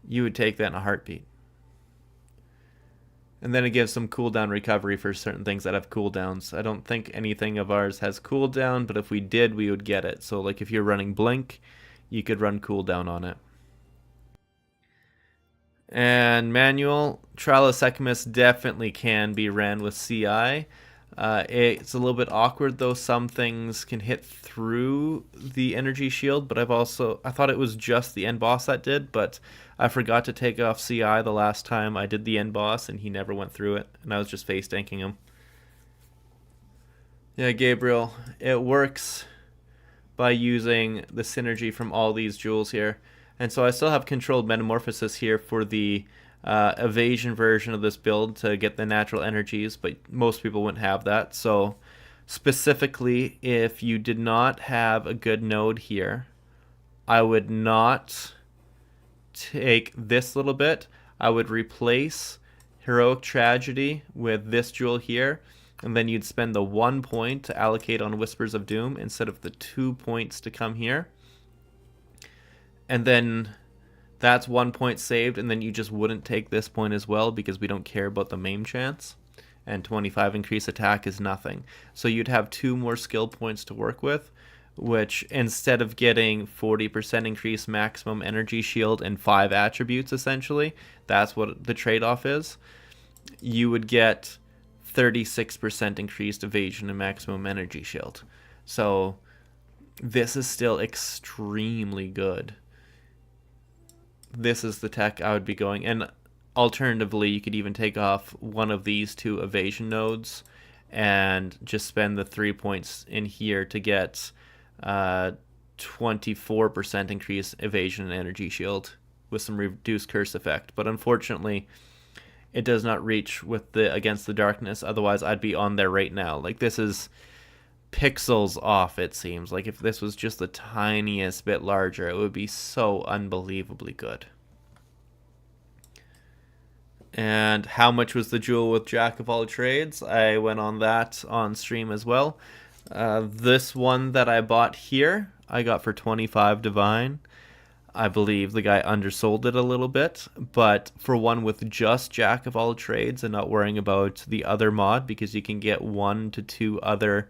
You would take that in a heartbeat. And then it gives some cooldown recovery for certain things that have cooldowns. I don't think anything of ours has cooldown, but if we did, we would get it. So like if you're running Blink, you could run cooldown on it. And manual, Trial of Secumus definitely can be ran with CI. It's a little bit awkward though. Some things can hit through the energy shield, but I thought it was just the end boss that did, but I forgot to take off CI the last time I did the end boss and he never went through it, and I was just face tanking him. Yeah, Gabriel, it works by using the synergy from all these jewels here. And so I still have controlled metamorphosis here for the evasion version of this build to get the natural energies, but most people wouldn't have that. So specifically, if you did not have a good node here, I would not take this little bit. I would replace Heroic Tragedy with this jewel here, and then you'd spend the 1 point to allocate on Whispers of Doom instead of the 2 points to come here. And then that's 1 point saved, and then you just wouldn't take this point as well because we don't care about the maim chance. And 25 increase attack is nothing. So you'd have 2 more skill points to work with, which instead of getting 40% increase maximum energy shield and 5 attributes essentially, that's what the trade-off is, you would get 36% increased evasion and maximum energy shield. So this is still extremely good. This is the tech I would be going, and alternatively you could even take off one of these 2 evasion nodes and just spend the 3 points in here to get 24% increase evasion and energy shield with some reduced curse effect. But unfortunately it does not reach with the against the darkness, otherwise I'd be on there right now. Like, this is pixels off, it seems. Like, if this was just the tiniest bit larger, it would be so unbelievably good. And how much was the jewel with Jack of all trades? I went on that on stream as well. This one that I bought here, I got for 25 divine. I believe the guy undersold it a little bit, but for one with just Jack of all trades and not worrying about the other mod, because you can get 1 to 2 other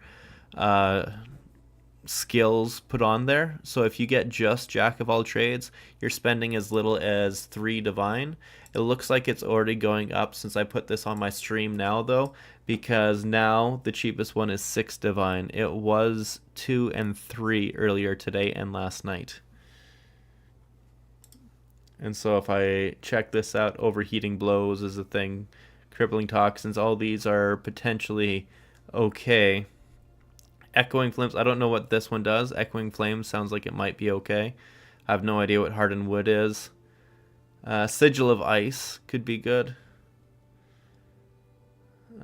skills put on there. So if you get just Jack of all trades, you're spending as little as 3 divine. It looks like it's already going up since I put this on my stream now though, because now the cheapest one is 6 divine. It was 2 and 3 earlier today and last night. And so if I check this out, overheating blows is a thing, crippling toxins, all these are potentially okay. Echoing flames, I don't know what this one does. Echoing flames sounds like it might be okay. I have no idea what hardened wood is. Sigil of ice could be good.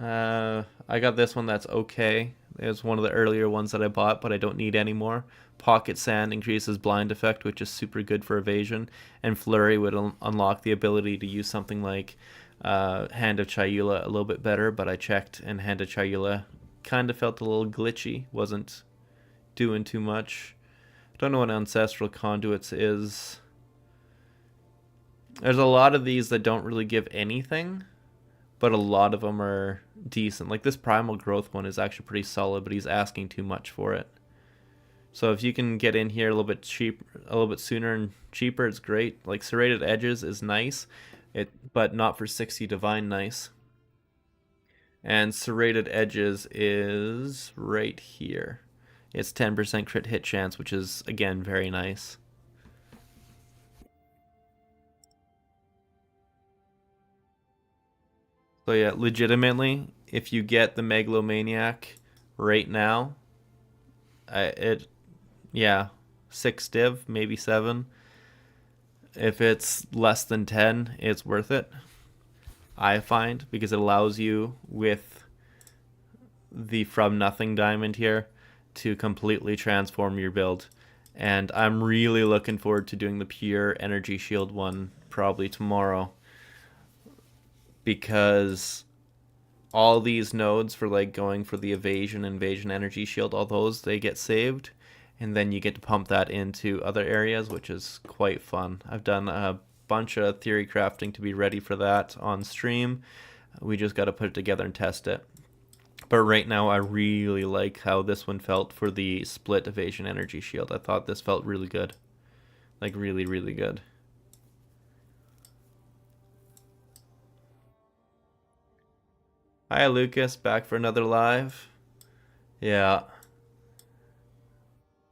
I got this one that's okay. It was one of the earlier ones that I bought, but I don't need anymore. Pocket Sand increases blind effect, which is super good for evasion. And Flurry would unlock the ability to use something like Hand of Chayula a little bit better, but I checked and Hand of Chayula kind of felt a little glitchy, wasn't doing too much. I don't know what Ancestral Conduits is. There's a lot of these that don't really give anything, but a lot of them are decent. Like this Primal Growth one is actually pretty solid, but he's asking too much for it. So if you can get in here a little bit a little bit sooner and cheaper, it's great. Like serrated edges is nice, but not for 60 divine nice. And serrated edges is right here. It's 10% crit hit chance, which is again very nice. So yeah, legitimately, if you get the Megalomaniac right now, yeah, 6 div, maybe 7. If it's less than 10, it's worth it, I find, because it allows you with the From Nothing diamond here to completely transform your build. And I'm really looking forward to doing the pure energy shield one probably tomorrow, because all these nodes for like going for the evasion, invasion, energy shield, all those, they get saved, and then you get to pump that into other areas, which is quite fun. I've done a bunch of theory crafting to be ready for that on stream. We just got to put it together and test it. But right now I really like how this one felt for the split evasion energy shield. I thought this felt really good. Like really, really good. Hi Lucas, back for another live. Yeah.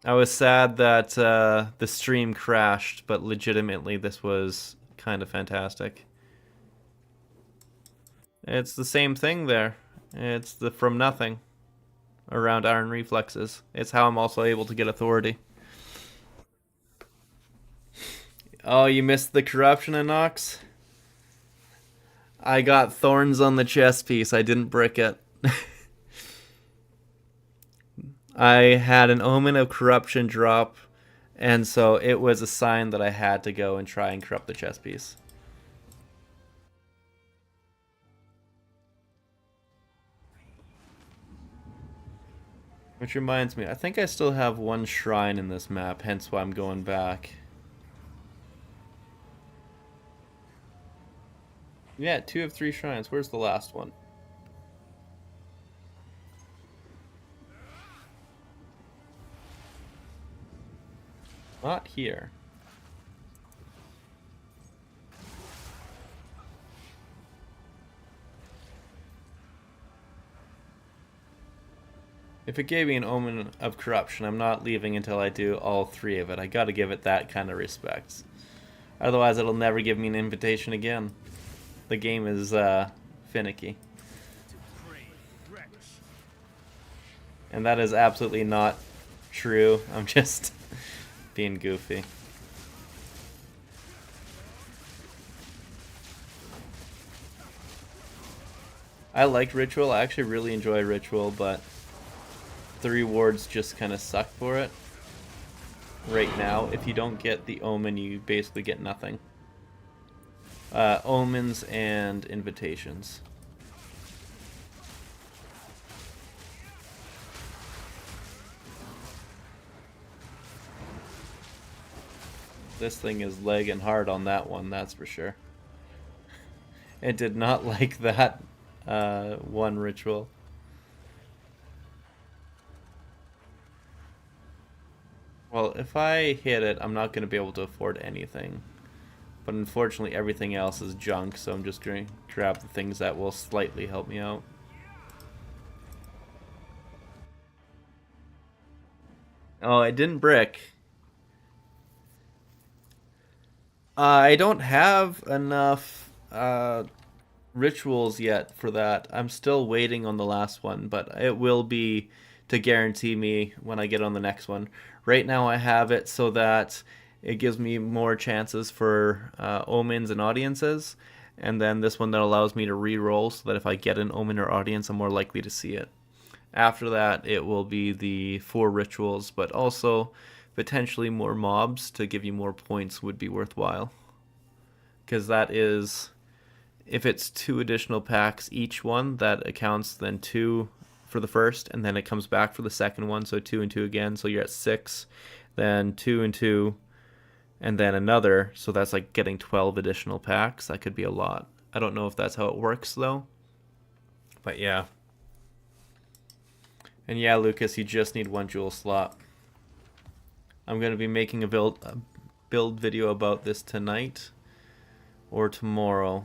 I was sad that the stream crashed, but legitimately this was kind of fantastic. It's the same thing there. It's the From Nothing around Iron Reflexes. It's how I'm also able to get authority. Oh, you missed the corruption, Inox? I got thorns on the chest piece. I didn't brick it. I had an omen of corruption drop, and so it was a sign that I had to go and try and corrupt the chest piece. Which reminds me, I think I still have one shrine in this map, hence why I'm going back. Yeah, 2 of 3 shrines. Where's the last one? Not here. If it gave me an omen of corruption, I'm not leaving until I do all 3 of it. I gotta give it that kind of respect. Otherwise, it'll never give me an invitation again. The game is finicky. And that is absolutely not true. I'm just being goofy. I liked Ritual. I actually really enjoy Ritual, but the rewards just kind of suck for it. Right now, if you don't get the Omen, you basically get nothing. Omens and invitations. This thing is lagging hard on that one, that's for sure. It did not like that one ritual. Well, if I hit it, I'm not going to be able to afford anything. But unfortunately, everything else is junk, so I'm just going to grab the things that will slightly help me out. Oh, I didn't brick. I don't have enough rituals yet for that. I'm still waiting on the last one, but it will be to guarantee me when I get on the next one. Right now I have it so that it gives me more chances for omens and audiences, and then this one that allows me to re-roll so that if I get an omen or audience, I'm more likely to see it. After that, it will be the 4 rituals, but also potentially more mobs to give you more points would be worthwhile. Because that is, if it's 2 additional packs each one, that accounts then 2 for the first, and then it comes back for the second one, so 2 and 2 again, so you're at 6, then 2 and 2, and then another, so that's like getting 12 additional packs. That could be a lot. I don't know if that's how it works though, but yeah. And yeah, Lucas, you just need 1 jewel slot. I'm going to be making a build video about this tonight or tomorrow.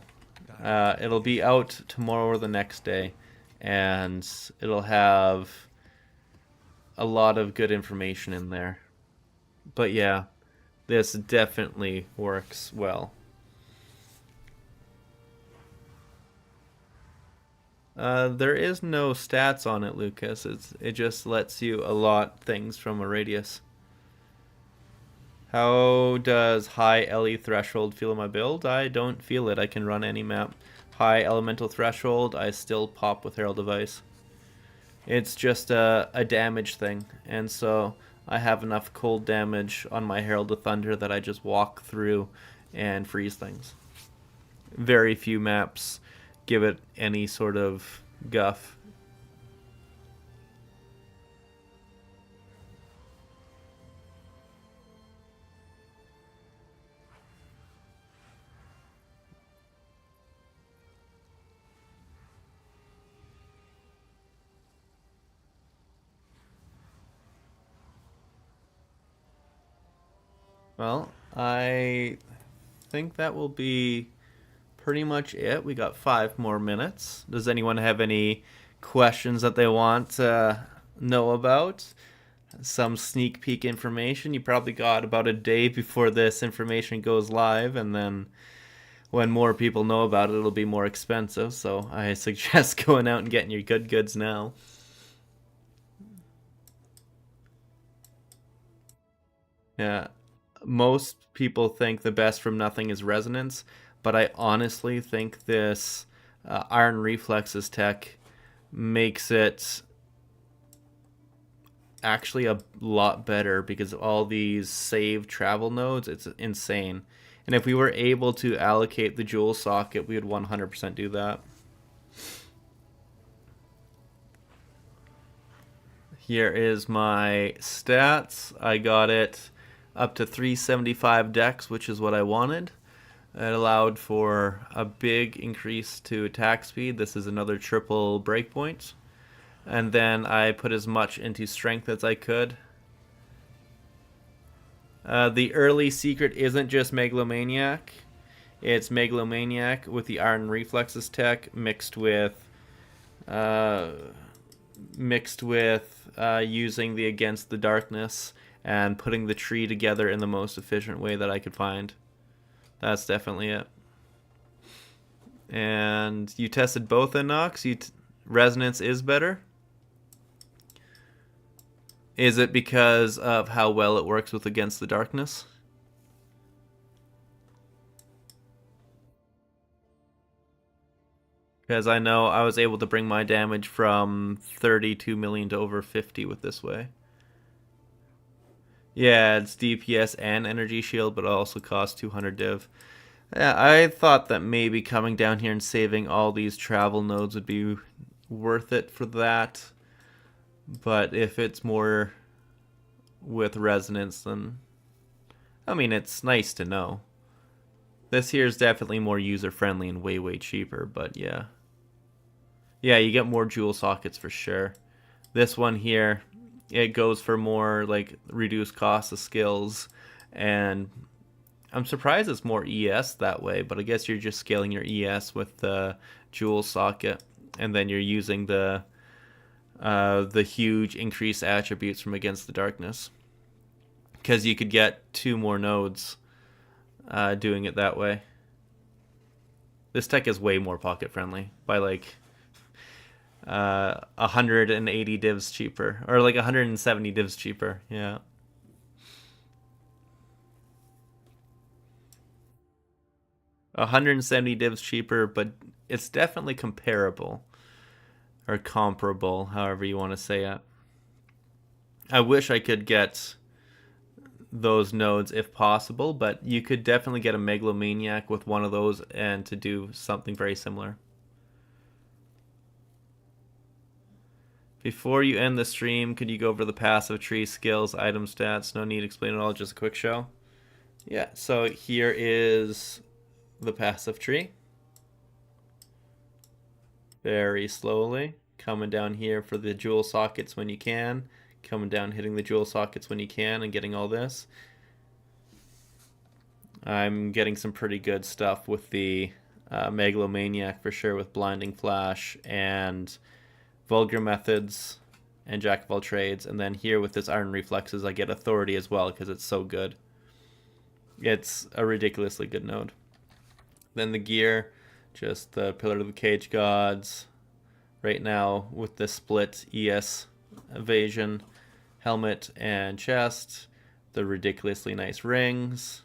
It'll be out tomorrow or the next day, and it'll have a lot of good information in there. But yeah, this definitely works well. There is no stats on it, Lucas. It just lets you allot things from a radius. How does high LE threshold feel in my build? I don't feel it. I can run any map. High elemental threshold, I still pop with Herald Device. It's just a damage thing, and so I have enough cold damage on my Herald of Thunder that I just walk through and freeze things. Very few maps give it any sort of guff. Well, I think that will be pretty much it. We got 5 more minutes. Does anyone have any questions that they want to know about? Some sneak peek information. You probably got about a day before this information goes live, and then when more people know about it, it'll be more expensive. So I suggest going out and getting your good goods now. Yeah. Most people think the best from nothing is resonance, but I honestly think this iron reflexes tech makes it actually a lot better because of all these save travel nodes. It's insane. And if we were able to allocate the jewel socket, we would 100% do that. Here is my stats. I got it up to 375 dex, which is what I wanted. It allowed for a big increase to attack speed. This is another triple breakpoint. And then I put as much into strength as I could. The early secret isn't just Megalomaniac. It's Megalomaniac with the Iron Reflexes tech mixed with using the Against the Darkness and putting the tree together in the most efficient way that I could find. That's definitely it. And you tested both in Nox. Resonance is better. Is it because of how well it works with Against the Darkness? Because I know I was able to bring my damage from 32 million to over 50 with this way. Yeah, it's DPS and energy shield, but it also costs 200 div. Yeah, I thought that maybe coming down here and saving all these travel nodes would be worth it for that. But if it's more with resonance, then I mean, it's nice to know. This here is definitely more user-friendly and way, way cheaper, but yeah. Yeah, you get more jewel sockets for sure. This one here, it goes for more like reduced cost of skills, and I'm surprised it's more ES that way, but I guess you're just scaling your ES with the jewel socket, and then you're using the huge increased attributes from Against the Darkness, because you could get 2 more nodes doing it that way. This tech is way more pocket friendly by like 180 divs cheaper, or like 170 divs cheaper. Yeah. $170 divs cheaper, but it's definitely comparable. Or comparable, however you want to say it. I wish I could get those nodes if possible, but you could definitely get a Megalomaniac with one of those and to do something very similar. Before you end the stream, could you go over the passive tree skills, item stats? No need to explain it all, just a quick show. Yeah, so here is the passive tree. Very slowly. Coming down here for the jewel sockets when you can. Coming down, hitting the jewel sockets when you can, and getting all this. I'm getting some pretty good stuff with the Megalomaniac for sure, with Blinding Flash and Vulgar Methods and Jack of all trades. And then here with this Iron Reflexes, I get Authority as well because it's so good. It's a ridiculously good node. Then the gear, just the Pillar of the Cage Gods. Right now with the split ES Evasion helmet and chest, the ridiculously nice rings,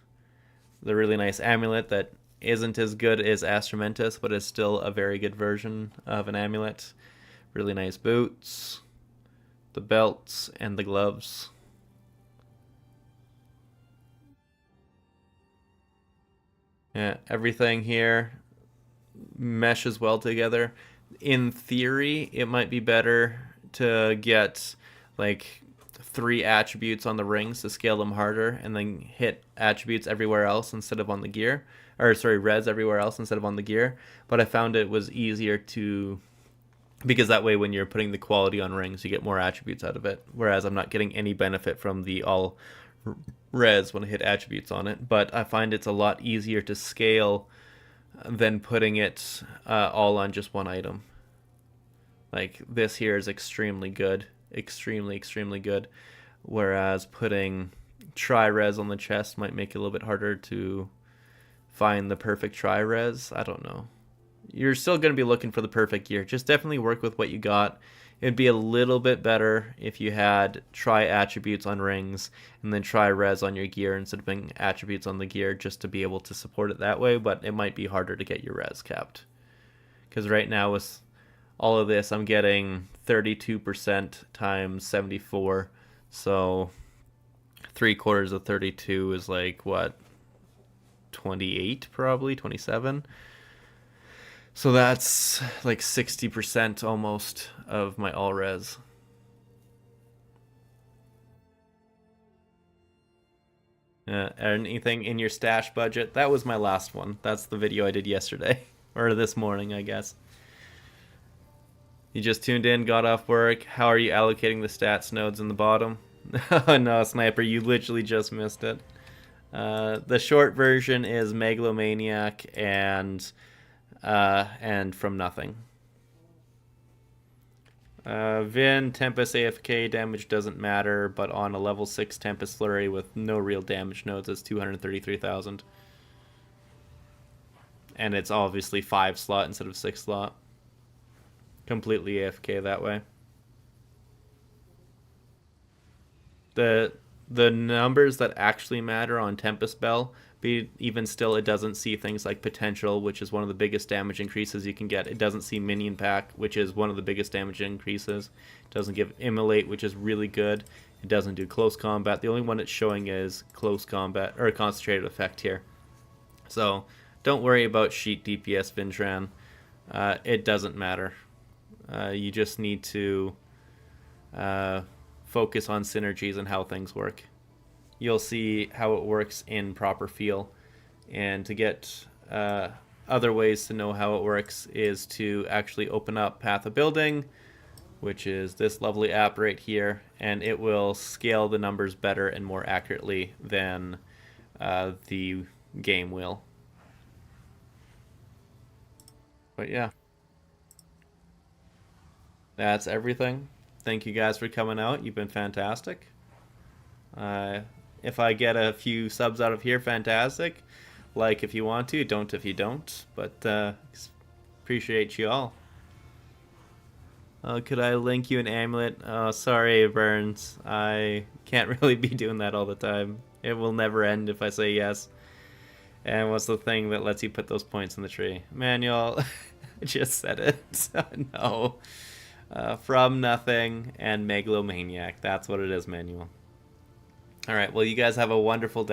the really nice amulet that isn't as good as Astramentus, but is still a very good version of an amulet. Really nice boots, the belts, and the gloves. Yeah, everything here meshes well together. In theory, it might be better to get like 3 attributes on the rings to scale them harder, and then hit attributes everywhere else instead of on the gear. Or sorry, res everywhere else instead of on the gear. But I found it was easier to, because that way when you're putting the quality on rings, you get more attributes out of it. Whereas I'm not getting any benefit from the all res when I hit attributes on it. But I find it's a lot easier to scale than putting it all on just one item. Like this here is extremely good. Extremely good. Whereas putting tri-res on the chest might make it a little bit harder to find the perfect tri-res. I don't know. You're still going to be looking for the perfect gear. Just definitely work with what you got. It'd be a little bit better if you had tri-attributes on rings and then tri-res on your gear instead of putting attributes on the gear, just to be able to support it that way, but it might be harder to get your res capped. Because right now with all of this, I'm getting 32% times 74, so 3/4 of 32 is like, what, 28 probably, 27? So that's like 60% almost of my all res. Anything in your stash budget? That was my last one. That's the video I did yesterday, or this morning, I guess. You just tuned in, got off work. How are you allocating the stats nodes in the bottom? Oh no, Sniper, you literally just missed it. The short version is Megalomaniac and From Nothing. Vin, Tempest AFK damage doesn't matter, but on a level 6 Tempest Flurry with no real damage nodes, it's 233,000. And it's obviously 5 slot instead of 6 slot. Completely AFK that way. The numbers that actually matter on Tempest Bell, even still, it doesn't see things like Potential, which is one of the biggest damage increases you can get. It doesn't see Minion Pack, which is one of the biggest damage increases. It doesn't give Immolate, which is really good. It doesn't do Close Combat. The only one it's showing is Close Combat, or Concentrated Effect here. So don't worry about Sheet DPS Vintran. It doesn't matter. You just need to focus on synergies and how things work. You'll see how it works in proper feel. And to get other ways to know how it works is to actually open up Path of Building, which is this lovely app right here, and it will scale the numbers better and more accurately than the game will. But yeah. That's everything. Thank you guys for coming out. You've been fantastic. If I get a few subs out of here, fantastic. Like if you want to, don't if you don't. But appreciate you all. Could I link you an amulet? Oh, sorry, Burns. I can't really be doing that all the time. It will never end if I say yes. And what's the thing that lets you put those points in the tree? Manual. I just said it. No. From Nothing and Megalomaniac. That's what it is, Manual. Alright, well, you guys have a wonderful day.